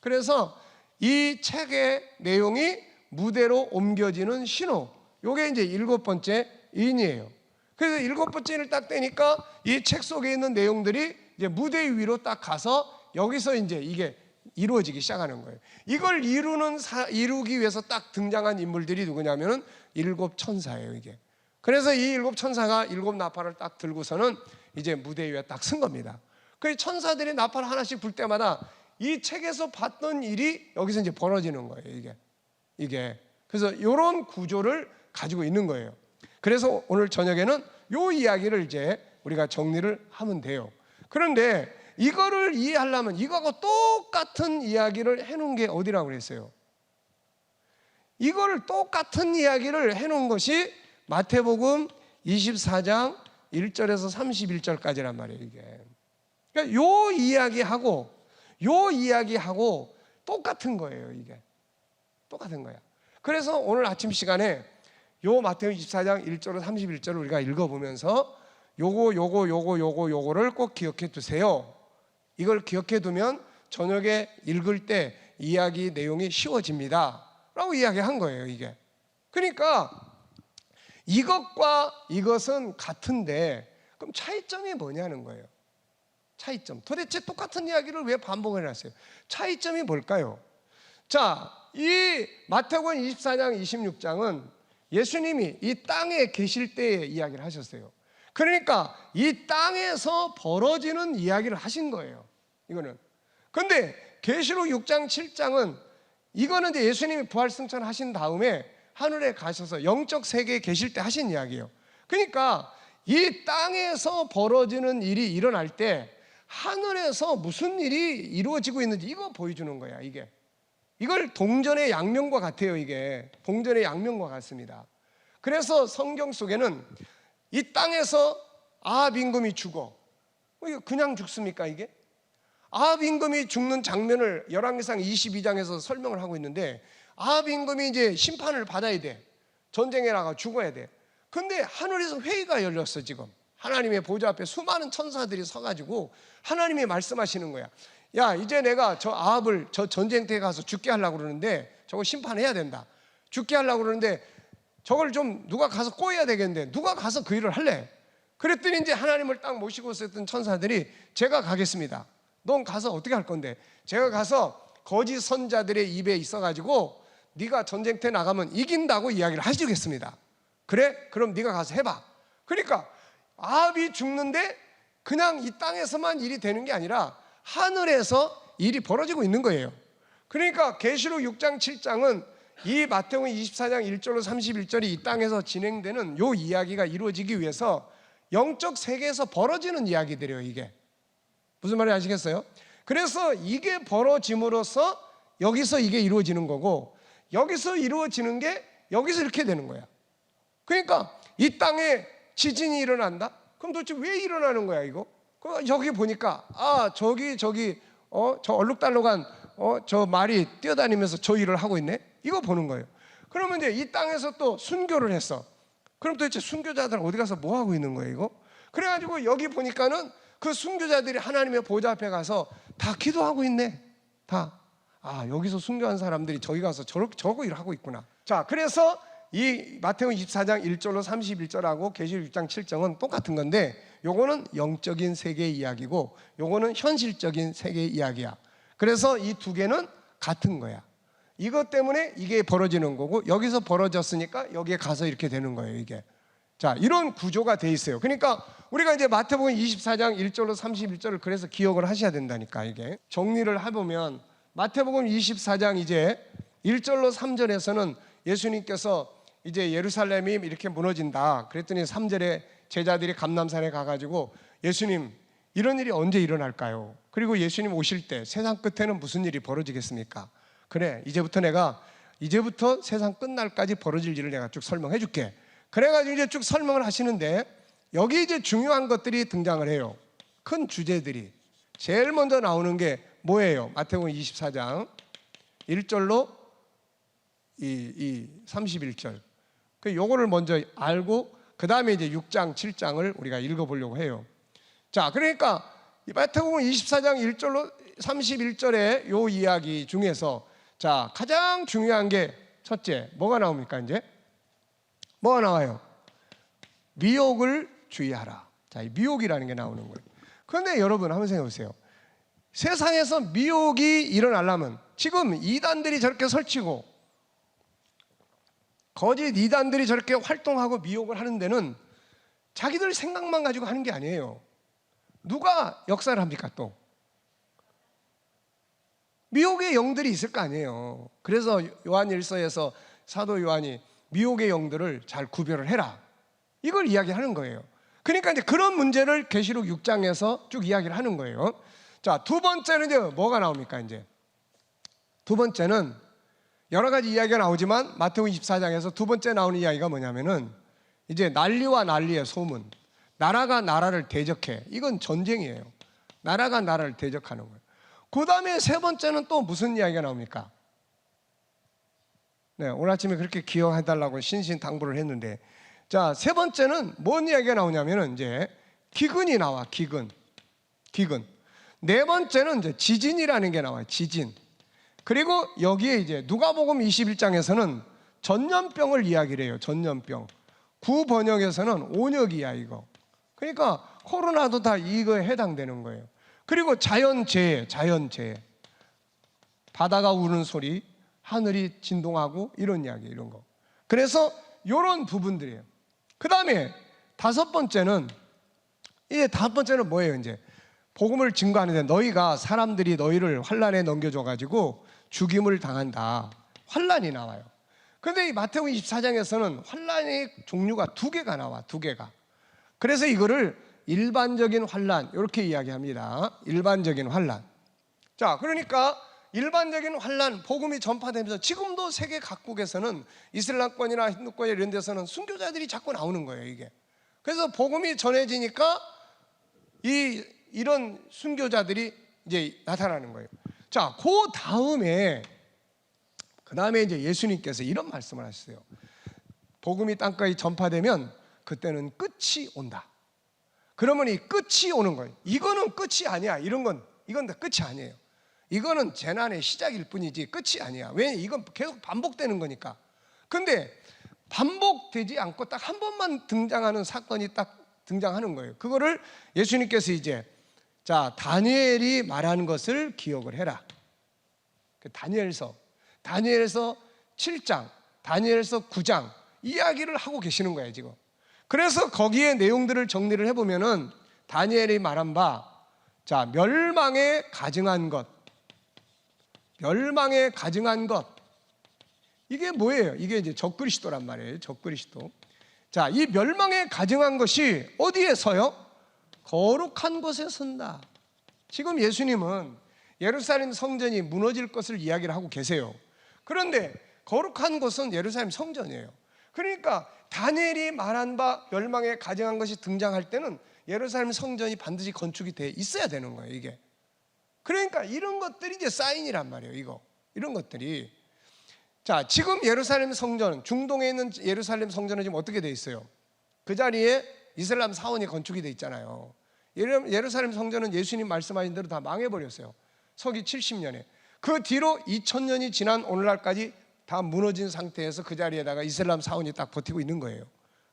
그래서 이 책의 내용이 무대로 옮겨지는 신호, 요게 이제 일곱 번째 인이에요. 그래서 일곱 번째 인을 딱 떼니까 이 책 속에 있는 내용들이 이제 무대 위로 딱 가서 여기서 이제 이게 이루어지기 시작하는 거예요. 이걸 이루기 위해서 딱 등장한 인물들이 누구냐면은 일곱 천사예요, 이게. 그래서 이 일곱 천사가 일곱 나팔을 딱 들고서는 이제 무대 위에 딱 쓴 겁니다. 그 천사들이 나팔 하나씩 불 때마다 이 책에서 봤던 일이 여기서 이제 벌어지는 거예요, 이게. 그래서 이런 구조를 가지고 있는 거예요. 그래서 오늘 저녁에는 요 이야기를 이제 우리가 정리를 하면 돼요. 그런데 이거를 이해하려면 이거하고 똑같은 이야기를 해놓은 게 어디라고 그랬어요? 이거를 똑같은 이야기를 해놓은 것이 마태복음 24장 1절에서 31절까지란 말이에요, 이게. 그러니까 요 이야기하고 똑같은 거예요, 이게. 똑같은 거야. 그래서 오늘 아침 시간에 요 마태복음 24장 1절에서 31절을 우리가 읽어보면서 요거를 꼭 기억해 두세요. 이걸 기억해 두면 저녁에 읽을 때 이야기 내용이 쉬워집니다 라고 이야기한 거예요, 이게. 그러니까 이것과 이것은 같은데 그럼 차이점이 뭐냐는 거예요. 차이점. 도대체 똑같은 이야기를 왜 반복을 해놨어요? 차이점이 뭘까요? 자, 이 마태복음 24장 26장은 예수님이 이 땅에 계실 때의 이야기를 하셨어요. 그러니까 이 땅에서 벌어지는 이야기를 하신 거예요, 이거는. 근데 계시록 6장 7장은 이거는 이제 예수님이 부활승천 하신 다음에 하늘에 가셔서 영적 세계에 계실 때 하신 이야기예요. 그러니까 이 땅에서 벌어지는 일이 일어날 때 하늘에서 무슨 일이 이루어지고 있는지 이거 보여주는 거야, 이게. 이걸 동전의 양면과 같아요, 이게. 동전의 양면과 같습니다. 그래서 성경 속에는 이 땅에서 아합 임금이 죽어. 이거 그냥 죽습니까, 이게? 아합 임금이 죽는 장면을 열왕기상 22장에서 설명을 하고 있는데, 아합 임금이 이제 심판을 받아야 돼. 전쟁에 나가 죽어야 돼. 근데 하늘에서 회의가 열렸어, 지금. 하나님의 보좌 앞에 수많은 천사들이 서가지고 하나님이 말씀하시는 거야. 야, 이제 내가 저 아합을 저 전쟁터에 가서 죽게 하려고 그러는데 저거 심판해야 된다. 죽게 하려고 그러는데 저걸 좀 누가 가서 꼬여야 되겠는데 누가 가서 그 일을 할래? 그랬더니 이제 하나님을 딱 모시고 있었던 천사들이 제가 가겠습니다. 넌 가서 어떻게 할 건데? 제가 가서 거짓 선자들의 입에 있어가지고 네가 전쟁터에 나가면 이긴다고 이야기를 하시겠습니다. 그래? 그럼 네가 가서 해봐. 그러니까 아합이 죽는데 그냥 이 땅에서만 일이 되는 게 아니라 하늘에서 일이 벌어지고 있는 거예요. 그러니까 계시록 6장 7장은 이 마태복음 24장 1절로 31절이 이 땅에서 진행되는 요 이야기가 이루어지기 위해서 영적 세계에서 벌어지는 이야기들이에요, 이게. 무슨 말인지 아시겠어요? 그래서 이게 벌어짐으로써 여기서 이게 이루어지는 거고, 여기서 이루어지는 게 여기서 이렇게 되는 거야. 그러니까 이 땅에 지진이 일어난다? 그럼 도대체 왜 일어나는 거야, 이거? 여기 보니까 저기 저 얼룩달룩한 저 말이 뛰어다니면서 저 일을 하고 있네? 이거 보는 거예요. 그러면 이제 이 땅에서 또 순교를 했어. 그럼 도대체 순교자들은 어디 가서 뭐 하고 있는 거예요, 이거? 그래가지고 여기 보니까는 그 순교자들이 하나님의 보좌 앞에 가서 다 기도하고 있네. 다. 여기서 순교한 사람들이 저기 가서 저거 일을 하고 있구나. 자, 그래서 이 마태복음 24장 1절로 31절하고 계시록 6장 7장은 똑같은 건데, 요거는 영적인 세계의 이야기고 요거는 현실적인 세계의 이야기야. 그래서 이 두 개는 같은 거야. 이것 때문에 이게 벌어지는 거고, 여기서 벌어졌으니까 여기에 가서 이렇게 되는 거예요, 이게. 자, 이런 구조가 돼 있어요. 그러니까 우리가 이제 마태복음 24장 1절로 31절을 그래서 기억을 하셔야 된다니까, 이게. 정리를 해보면 마태복음 24장 이제 1절로 3절에서는 예수님께서 이제 예루살렘이 이렇게 무너진다. 그랬더니 3절에 제자들이 감람산에 가가지고 예수님 이런 일이 언제 일어날까요? 그리고 예수님 오실 때 세상 끝에는 무슨 일이 벌어지겠습니까? 그래, 이제부터 세상 끝날까지 벌어질 일을 내가 쭉 설명해 줄게. 그래가지고 이제 쭉 설명을 하시는데 여기 이제 중요한 것들이 등장을 해요. 큰 주제들이. 제일 먼저 나오는 게 뭐예요? 마태복음 24장 1절로 31절. 요거를 먼저 알고 그 다음에 이제 6장, 7장을 우리가 읽어보려고 해요. 자, 그러니까 마태복음 24장 1절로 31절의 요 이야기 중에서 자, 가장 중요한 게 첫째, 뭐가 나옵니까? 이제 뭐가 나와요? 미혹을 주의하라. 자, 이 미혹이라는 게 나오는 거예요. 그런데 여러분 한번 생각해 보세요. 세상에서 미혹이 일어나려면 지금 이단들이 저렇게 설치고 거짓 이단들이 저렇게 활동하고 미혹을 하는 데는 자기들 생각만 가지고 하는 게 아니에요. 누가 역사를 합니까? 또 미혹의 영들이 있을 거 아니에요. 그래서 요한일서에서 사도 요한이 미혹의 영들을 잘 구별을 해라, 이걸 이야기하는 거예요. 그러니까 이제 그런 문제를 계시록 6장에서 쭉 이야기를 하는 거예요. 자, 두 번째는 이제 뭐가 나옵니까? 이제 두 번째는 여러 가지 이야기가 나오지만 마태복음 24장에서 두 번째 나오는 이야기가 뭐냐면은 이제 난리와 난리의 소문, 나라가 나라를 대적해. 이건 전쟁이에요. 나라가 나라를 대적하는 거예요. 그 다음에 세 번째는 또 무슨 이야기가 나옵니까? 네, 오늘 아침에 그렇게 기억해달라고 신신당부를 했는데, 자, 세 번째는 뭔 이야기가 나오냐면은 이제 기근이 나와. 기근. 네 번째는 이제 지진이라는 게 나와요. 지진. 그리고 여기에 이제 누가복음 21장에서는 전염병을 이야기를 해요. 전염병. 구번역에서는 온역이야, 이거. 그러니까 코로나도 다 이거에 해당되는 거예요. 그리고 자연재해. 바다가 우는 소리, 하늘이 진동하고 이런 이야기, 이런 거. 그래서 이런 부분들이에요. 그 다음에 다섯 번째는 뭐예요? 이제 복음을 증거하는데 너희가 사람들이 너희를 환난에 넘겨줘가지고 죽임을 당한다. 환난이 나와요. 그런데 이 마태복음 24장에서는 환난의 종류가 두 개가 나와. 두 개가. 그래서 이거를 일반적인 환난 이렇게 이야기합니다. 일반적인 환난. 자, 그러니까 일반적인 환난, 복음이 전파되면서 지금도 세계 각국에서는 이슬람권이나 힌두권 이런 데서는 순교자들이 자꾸 나오는 거예요, 이게. 그래서 복음이 전해지니까 이런 순교자들이 이제 나타나는 거예요. 자, 그 다음에 이제 예수님께서 이런 말씀을 하셨어요. 복음이 땅까지 전파되면 그때는 끝이 온다. 그러면 이 끝이 오는 거예요. 이거는 끝이 아니야. 이건 다 끝이 아니에요. 이거는 재난의 시작일 뿐이지 끝이 아니야. 왜? 이건 계속 반복되는 거니까. 근데 반복되지 않고 딱 한 번만 등장하는 사건이 딱 등장하는 거예요. 그거를 예수님께서 이제 자, 다니엘이 말한 것을 기억을 해라. 다니엘서 7장, 다니엘서 9장 이야기를 하고 계시는 거예요, 지금. 그래서 거기에 내용들을 정리를 해보면은 다니엘이 말한 바, 자, 멸망에 가증한 것. 이게 뭐예요? 이게 이제 적그리스도란 말이에요. 적그리스도. 자, 이 멸망에 가증한 것이 어디에 서요? 거룩한 곳에 선다. 지금 예수님은 예루살렘 성전이 무너질 것을 이야기를 하고 계세요. 그런데 거룩한 곳은 예루살렘 성전이에요. 그러니까 다니엘이 말한 바 멸망에 가증한 것이 등장할 때는 예루살렘 성전이 반드시 건축이 돼 있어야 되는 거예요, 이게. 그러니까 이런 것들이 이제 사인이란 말이에요, 이런 것들이. 자, 지금 예루살렘 성전, 중동에 있는 예루살렘 성전은 지금 어떻게 돼 있어요? 그 자리에 이슬람 사원이 건축이 돼 있잖아요. 예루살렘 성전은 예수님 말씀하신 대로 다 망해버렸어요. 서기 70년에. 그 뒤로 2000년이 지난 오늘날까지 다 무너진 상태에서 그 자리에다가 이슬람 사원이 딱 버티고 있는 거예요.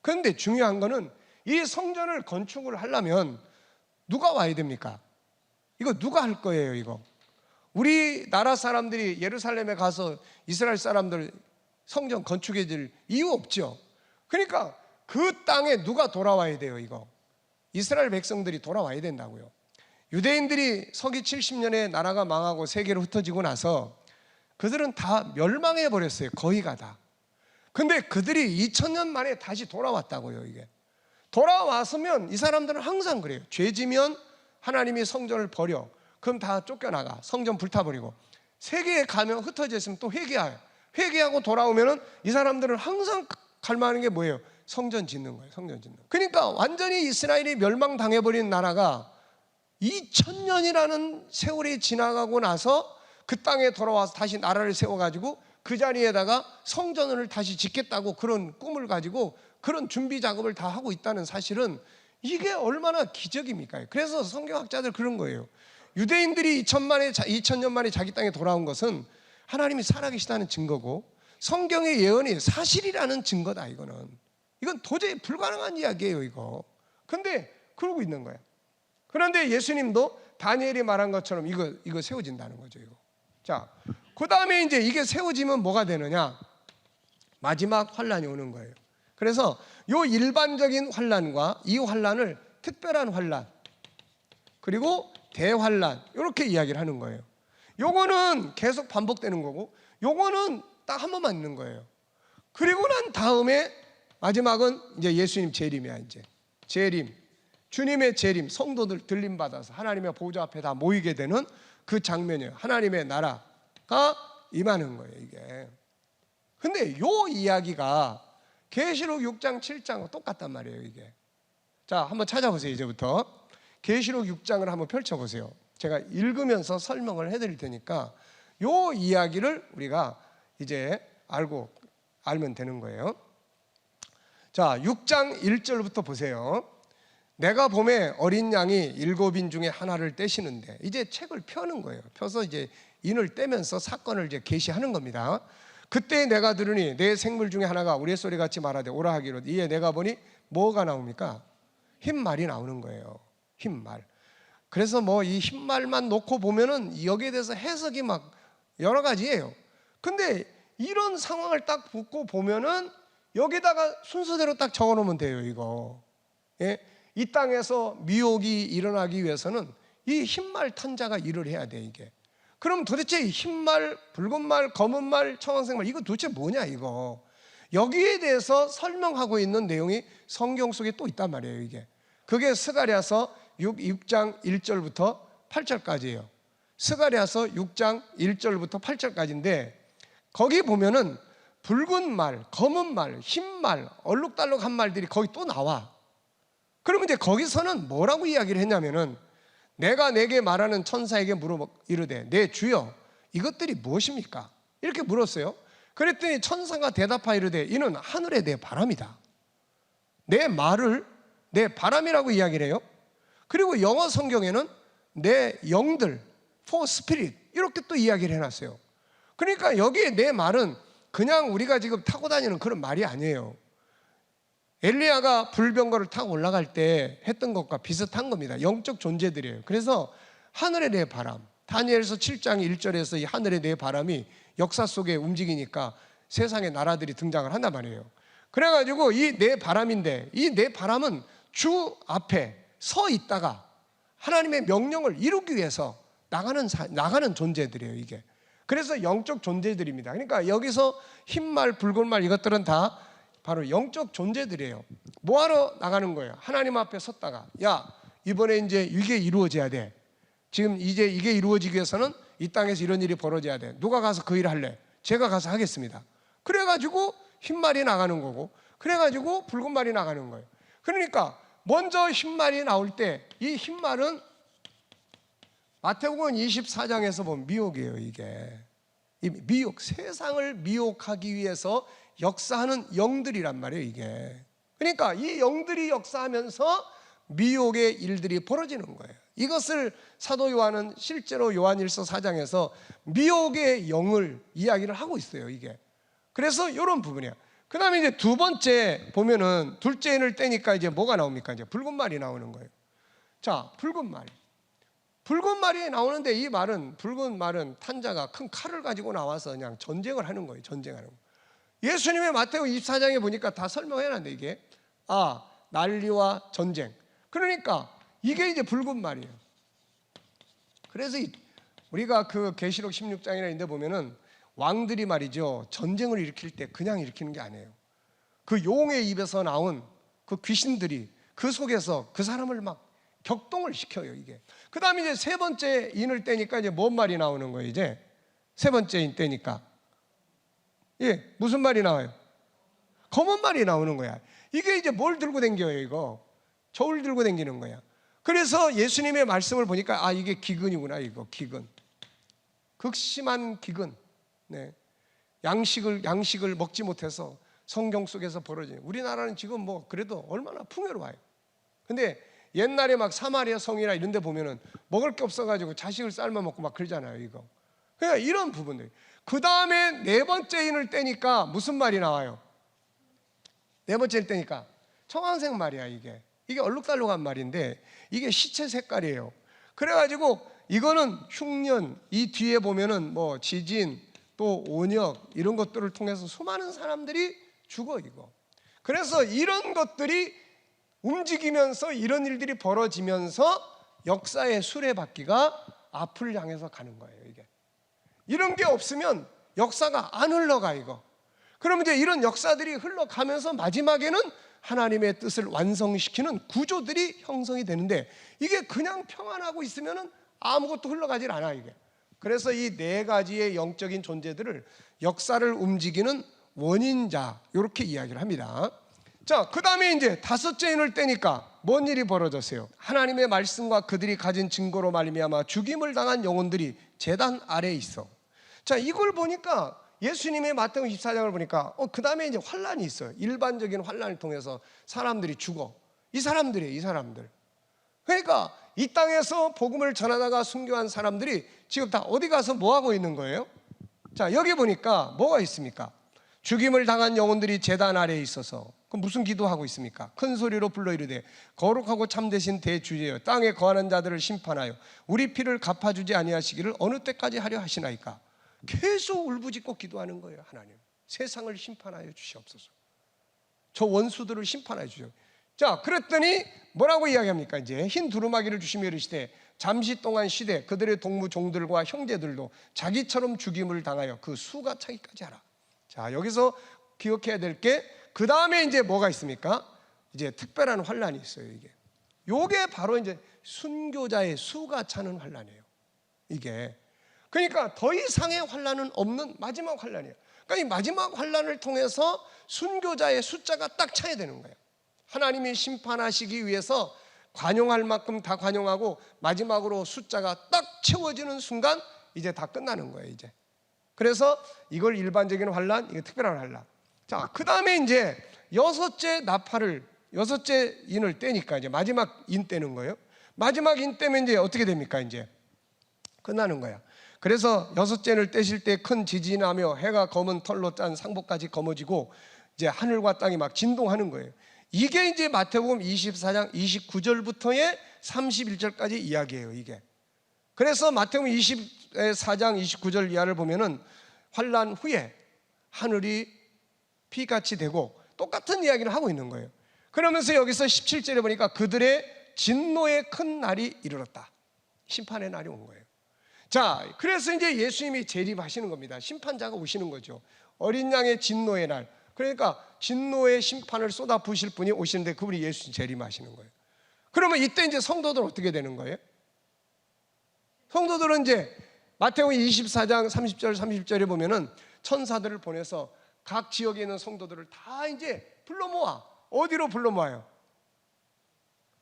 그런데 중요한 거는 이 성전을 건축을 하려면 누가 와야 됩니까? 이거 누가 할 거예요, 이거? 우리나라 사람들이 예루살렘에 가서 이스라엘 사람들 성전 건축해 줄 이유 없죠. 그러니까 그 땅에 누가 돌아와야 돼요, 이거? 이스라엘 백성들이 돌아와야 된다고요. 유대인들이 서기 70년에 나라가 망하고 세계로 흩어지고 나서 그들은 다 멸망해 버렸어요, 거의가 다. 근데 그들이 2000년 만에 다시 돌아왔다고요, 이게. 돌아왔으면 이 사람들은 항상 그래요. 죄지면 하나님이 성전을 버려. 그럼 다 쫓겨나가. 성전 불타버리고. 세계에 가면 흩어져 있으면 또 회개해요. 회개하고 돌아오면은 이 사람들은 항상 갈망하는 게 뭐예요? 성전 짓는 거예요. 성전 짓는 거. 그러니까 완전히 이스라엘이 멸망당해버린 나라가 2000년이라는 세월이 지나가고 나서 그 땅에 돌아와서 다시 나라를 세워가지고 그 자리에다가 성전을 다시 짓겠다고 그런 꿈을 가지고 그런 준비 작업을 다 하고 있다는 사실은 이게 얼마나 기적입니까? 그래서 성경학자들 그런 거예요. 유대인들이 2000년 만에 자기 땅에 돌아온 것은 하나님이 살아계시다는 증거고 성경의 예언이 사실이라는 증거다. 이건 도저히 불가능한 이야기예요, 이거. 근데 그러고 있는 거야. 그런데 예수님도 다니엘이 말한 것처럼 이거 세워진다는 거죠, 이거. 자, 그 다음에 이제 이게 세워지면 뭐가 되느냐? 마지막 환란이 오는 거예요. 그래서 요 일반적인 환란과 이 환란을 특별한 환란 그리고 대환란 이렇게 이야기를 하는 거예요. 요거는 계속 반복되는 거고 요거는 딱 한 번만 있는 거예요. 그리고 난 다음에 마지막은 이제 예수님 재림이야. 이제 재림, 주님의 재림, 성도들 들림 받아서 하나님의 보좌 앞에 다 모이게 되는 그 장면이에요. 하나님의 나라가 임하는 거예요, 이게. 근데 요 이야기가 계시록 6장, 7장과 똑같단 말이에요, 이게. 자, 한번 찾아보세요, 이제부터. 계시록 6장을 한번 펼쳐보세요. 제가 읽으면서 설명을 해드릴 테니까 요 이야기를 우리가 이제 알면 되는 거예요. 자, 6장 1절부터 보세요. 내가 봄에 어린 양이 7인 중에 하나를 떼시는데, 이제 책을 펴는 거예요. 펴서 이제 인을 떼면서 사건을 이제 계시하는 겁니다. 그때 내가 들으니 내 생물 중에 하나가 우레소리 같이 말하되 오라 하기로, 이에 내가 보니 뭐가 나옵니까? 흰말이 나오는 거예요. 흰말. 그래서 뭐 이 흰말만 놓고 보면은 여기에 대해서 해석이 막 여러 가지예요. 근데 이런 상황을 딱 붙고 보면은 여기다가 순서대로 딱 적어 놓으면 돼요, 이거. 예? 이 땅에서 미혹이 일어나기 위해서는 이 흰말 탄자가 일을 해야 돼, 이게. 그럼 도대체 이 흰말, 붉은말, 검은말, 청황색말 이거 도대체 뭐냐, 이거. 여기에 대해서 설명하고 있는 내용이 성경 속에 또 있단 말이에요, 이게. 그게 스가랴서 6장 1절부터 8절까지예요. 스가랴서 6장 1절부터 8절까지인데 거기 보면은 붉은 말, 검은 말, 흰 말, 얼룩달룩한 말들이 거기 또 나와. 그러면 이제 거기서는 뭐라고 이야기를 했냐면은 내가 내게 말하는 천사에게 물어 이르되 내 주여 이것들이 무엇입니까? 이렇게 물었어요. 그랬더니 천사가 대답하여 이르되 이는 하늘의 내 바람이다. 내 말을 내 바람이라고 이야기를 해요. 그리고 영어 성경에는 내 영들, for spirit 이렇게 또 이야기를 해놨어요. 그러니까 여기에 내 말은 그냥 우리가 지금 타고 다니는 그런 말이 아니에요. 엘리야가 불병거를 타고 올라갈 때 했던 것과 비슷한 겁니다. 영적 존재들이에요. 그래서 하늘의 내 바람, 다니엘서 7장 1절에서 이 하늘의 내 바람이 역사 속에 움직이니까 세상의 나라들이 등장을 한단 말이에요. 그래가지고 이 내 바람인데 이 내 바람은 주 앞에 서 있다가 하나님의 명령을 이루기 위해서 나가는 존재들이에요, 이게. 그래서 영적 존재들입니다. 그러니까 여기서 흰말, 붉은말 이것들은 다 바로 영적 존재들이에요. 뭐하러 나가는 거예요? 하나님 앞에 섰다가 야, 이번에 이제 이게 이루어져야 돼. 지금 이제 이게 이루어지기 위해서는 이 땅에서 이런 일이 벌어져야 돼. 누가 가서 그 일을 할래? 제가 가서 하겠습니다. 그래가지고 흰말이 나가는 거고 그래가지고 붉은말이 나가는 거예요. 그러니까 먼저 흰말이 나올 때 이 흰말은 마태복음 24장에서 보면 미혹이에요, 이게. 이 미혹, 세상을 미혹하기 위해서 역사하는 영들이란 말이에요, 이게. 그러니까 이 영들이 역사하면서 미혹의 일들이 벌어지는 거예요. 이것을 사도 요한은 실제로 요한일서 4장에서 미혹의 영을 이야기를 하고 있어요, 이게. 그래서 이런 부분이야. 그 다음에 이제 두 번째 보면은 둘째 인을 떼니까 이제 뭐가 나옵니까? 이제 붉은 말이 나오는 거예요. 자, 붉은 말. 붉은 말이 나오는데 이 말은, 붉은 말은 탄자가 큰 칼을 가지고 나와서 그냥 전쟁을 하는 거예요. 전쟁하는 거. 예수님의 마태복음 24장에 보니까 다 설명해놨는데 이게 난리와 전쟁. 그러니까 이게 이제 붉은 말이에요. 그래서 우리가 그 계시록 16장이나 인데 보면은 왕들이 말이죠, 전쟁을 일으킬 때 그냥 일으키는 게 아니에요. 그 용의 입에서 나온 그 귀신들이 그 속에서 그 사람을 막 격동을 시켜요, 이게. 그 다음에 이제 세 번째 인을 떼니까 이제 뭔 말이 나오는 거예요, 이제. 세 번째 인 떼니까. 예, 무슨 말이 나와요? 검은 말이 나오는 거야. 이게 이제 뭘 들고 댕겨요, 이거? 저울 들고 댕기는 거야. 그래서 예수님의 말씀을 보니까 아, 이게 기근이구나, 이거, 기근. 극심한 기근. 네. 양식을 먹지 못해서 성경 속에서 벌어지는. 우리나라는 지금 뭐 그래도 얼마나 풍요로워요. 근데 옛날에 막 사마리아 성이나 이런 데 보면은 먹을 게 없어가지고 자식을 삶아 먹고 막 그러잖아요, 이거. 그러니까 이런 부분들. 그 다음에 네 번째 인을 떼니까 무슨 말이 나와요? 네 번째 인 떼니까 청황색 말이야, 이게. 이게 얼룩달룩한 말인데 이게 시체 색깔이에요. 그래가지고 이거는 흉년, 이 뒤에 보면은 뭐 지진, 또 온역 이런 것들을 통해서 수많은 사람들이 죽어, 이거. 그래서 이런 것들이 움직이면서 이런 일들이 벌어지면서 역사의 수레바퀴가 앞을 향해서 가는 거예요, 이게. 이런 게 없으면 역사가 안 흘러가, 이거. 그러면 이제 이런 역사들이 흘러가면서 마지막에는 하나님의 뜻을 완성시키는 구조들이 형성이 되는데 이게 그냥 평안하고 있으면 아무것도 흘러가질 않아, 이게. 그래서 이 네 가지의 영적인 존재들을 역사를 움직이는 원인자, 이렇게 이야기를 합니다. 자, 그 다음에 이제 다섯째 인을 떼니까 뭔 일이 벌어졌어요? 하나님의 말씀과 그들이 가진 증거로 말미암아 죽임을 당한 영혼들이 제단 아래에 있어. 자, 이걸 보니까 예수님의 마태복음 24장을 보니까 그 다음에 이제 환란이 있어요. 일반적인 환란을 통해서 사람들이 죽어. 이 사람들이에요, 이 사람들. 그러니까 이 땅에서 복음을 전하다가 순교한 사람들이 지금 다 어디 가서 뭐 하고 있는 거예요? 자, 여기 보니까 뭐가 있습니까? 죽임을 당한 영혼들이 제단 아래에 있어서 그럼 무슨 기도하고 있습니까? 큰 소리로 불러 이르되 거룩하고 참되신 대주제여 땅에 거하는 자들을 심판하여 우리 피를 갚아주지 아니하시기를 어느 때까지 하려 하시나이까. 계속 울부짖고 기도하는 거예요. 하나님, 세상을 심판하여 주시옵소서. 저 원수들을 심판하여 주시옵소서. 자, 그랬더니 뭐라고 이야기합니까? 이제 흰 두루마기를 주시며 이르시되 잠시 동안 쉬되 그들의 동무 종들과 형제들도 자기처럼 죽임을 당하여 그 수가 차기까지 하라. 자, 여기서 기억해야 될 게 그 다음에 이제 뭐가 있습니까? 이제 특별한 환란이 있어요. 이게 바로 이제 순교자의 수가 차는 환란이에요. 이게 그러니까 더 이상의 환란은 없는 마지막 환란이에요. 그러니까 이 마지막 환란을 통해서 순교자의 숫자가 딱 차야 되는 거예요. 하나님이 심판하시기 위해서 관용할 만큼 다 관용하고 마지막으로 숫자가 딱 채워지는 순간 이제 다 끝나는 거예요, 이제. 그래서 이걸 일반적인 환란, 이게 특별한 환란. 자, 그 다음에 이제 여섯째 인을 떼니까 이제 마지막 인 떼는 거예요. 마지막 인 떼면 이제 어떻게 됩니까? 이제 끝나는 거야. 그래서 여섯째를 떼실 때 큰 지진이 나며 해가 검은 털로 짠 상복까지 검어지고 이제 하늘과 땅이 막 진동하는 거예요. 이게 이제 마태복음 24장 29절부터의 31절까지 이야기예요, 이게. 그래서 마태복음 24장 29절 이하를 보면은 환란 후에 하늘이 피같이 되고 똑같은 이야기를 하고 있는 거예요. 그러면서 여기서 17절에 보니까 그들의 진노의 큰 날이 이르렀다. 심판의 날이 온 거예요. 자, 그래서 이제 예수님이 재림하시는 겁니다. 심판자가 오시는 거죠. 어린 양의 진노의 날. 그러니까 진노의 심판을 쏟아 부으실 분이 오시는데 그분이 예수님 재림하시는 거예요. 그러면 이때 이제 성도들은 어떻게 되는 거예요? 성도들은 이제 마태복음 24장 30절 31절에 보면은 천사들을 보내서 각 지역에 있는 성도들을 다 이제 불러 모아. 어디로 불러 모아요?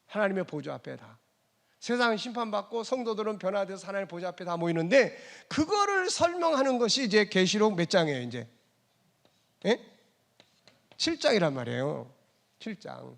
하나님의 보좌 앞에 다. 세상은 심판받고 성도들은 변화돼서 하나님의 보좌 앞에 다 모이는데 그거를 설명하는 것이 이제 계시록 몇 장이에요, 이제? 예? 7장이란 말이에요. 7장.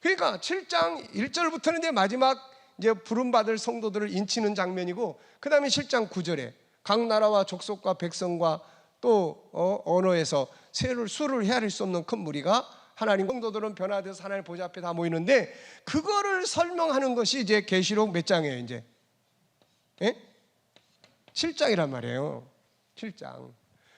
그러니까 7장 1절부터는 이제 마지막 이제 부름받을 성도들을 인치는 장면이고 그 다음에 7장 9절에 각 나라와 족속과 백성과 또 언어에서 수를 헤아릴 수 없는 큰 무리가 하나님 성도들은 변화돼서 하나님 보좌 앞에 다 모이는데 그거를 설명하는 것이 이제 계시록 몇 장이에요, 이제? 예? 7장이란 말이에요. 7장.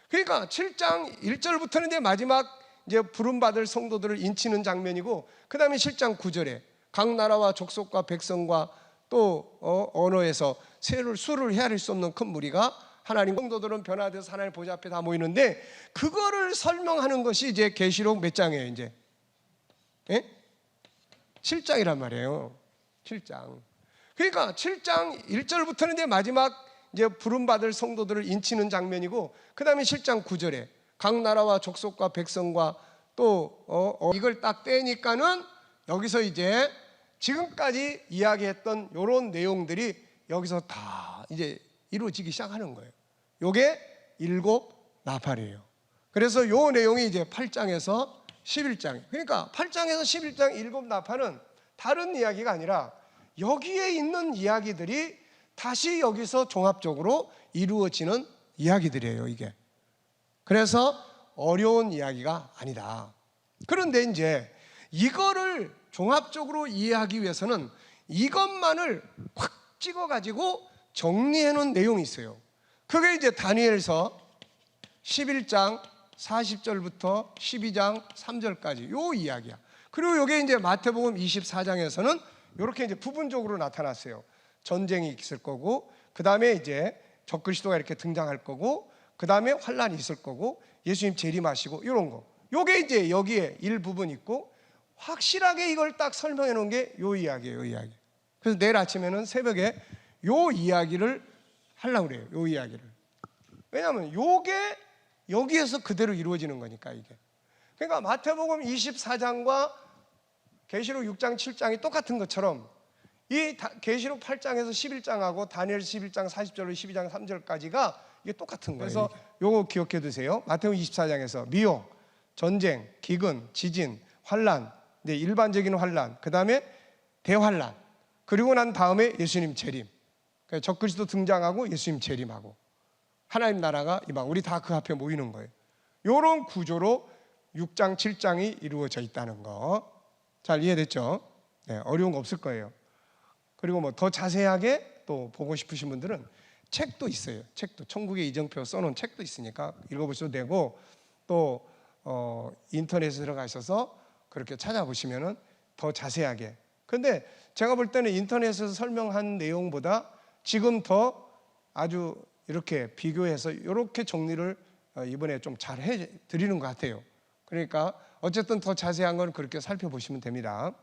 그러니까 7장 1절부터는 이제 마지막 이제 부름받을 성도들을 인치는 장면이고 그 다음에 7장 9절에 각 나라와 족속과 백성과 또 언어에서 수를 헤아릴 수 없는 큰 무리가 하나님 성도들은 변화돼서 하나님 보좌 앞에 다 모이는데 그거를 설명하는 것이 이제 계시록 몇 장이에요, 이제? 예? 7장이란 말이에요. 7장. 그러니까 7장 1절부터는 이제 마지막 이제 부름받을 성도들을 인치는 장면이고, 그 다음에 7장 9절에 각 나라와 족속과 백성과 또 이걸 딱 떼니까는 여기서 이제 지금까지 이야기했던 이런 내용들이 여기서 다 이제 이루어지기 시작하는 거예요. 요게 7 나팔이에요. 그래서 요 내용이 이제 8장에서 11장. 그러니까 8장에서 11장 7 나팔은 다른 이야기가 아니라 여기에 있는 이야기들이 다시 여기서 종합적으로 이루어지는 이야기들이에요, 이게. 그래서 어려운 이야기가 아니다. 그런데 이제 이거를 종합적으로 이해하기 위해서는 이것만을 확 찍어가지고 정리해 놓은 내용이 있어요. 그게 이제 다니엘서 11장 40절부터 12장 3절까지 요 이야기야. 그리고 요게 이제 마태복음 24장에서는 이렇게 이제 부분적으로 나타났어요. 전쟁이 있을 거고, 그 다음에 이제 적그리스도가 이렇게 등장할 거고, 그 다음에 환란이 있을 거고, 예수님 재림하시고 이런 거. 요게 이제 여기에 일부분 있고, 확실하게 이걸 딱 설명해 놓은 게 요 이야기예요, 요 이야기. 그래서 내일 아침에는 새벽에 요 이야기를 하려고 그래요, 요 이야기를. 왜냐하면 요게 여기에서 그대로 이루어지는 거니까, 이게. 그러니까 마태복음 24장과 계시록 6장 7장이 똑같은 것처럼 이 계시록 8장에서 11장하고 다니엘 11장 40절로 12장 3절까지가 이게 똑같은 거예요. 그래서 요거 기억해 두세요. 마태복음 24장에서 미혹, 전쟁, 기근, 지진, 환란, 네, 일반적인 환란, 그 다음에 대환란, 그리고 난 다음에 예수님 재림. 그러니까 적그리스도 등장하고 예수님 재림하고 하나님 나라가 이방, 우리 다 그 앞에 모이는 거예요. 요런 구조로 6장 7장이 이루어져 있다는 거 잘 이해됐죠? 네, 어려운 거 없을 거예요. 그리고 뭐 더 자세하게 또 보고 싶으신 분들은 책도 있어요. 책도 천국의 이정표 써놓은 책도 있으니까 읽어보셔도 되고, 또 인터넷에 들어가셔서 그렇게 찾아보시면은 더 자세하게. 근데 제가 볼 때는 인터넷에서 설명한 내용보다 지금 더 아주 이렇게 비교해서 이렇게 정리를 이번에 좀 잘 해드리는 것 같아요. 그러니까 어쨌든 더 자세한 건 그렇게 살펴보시면 됩니다.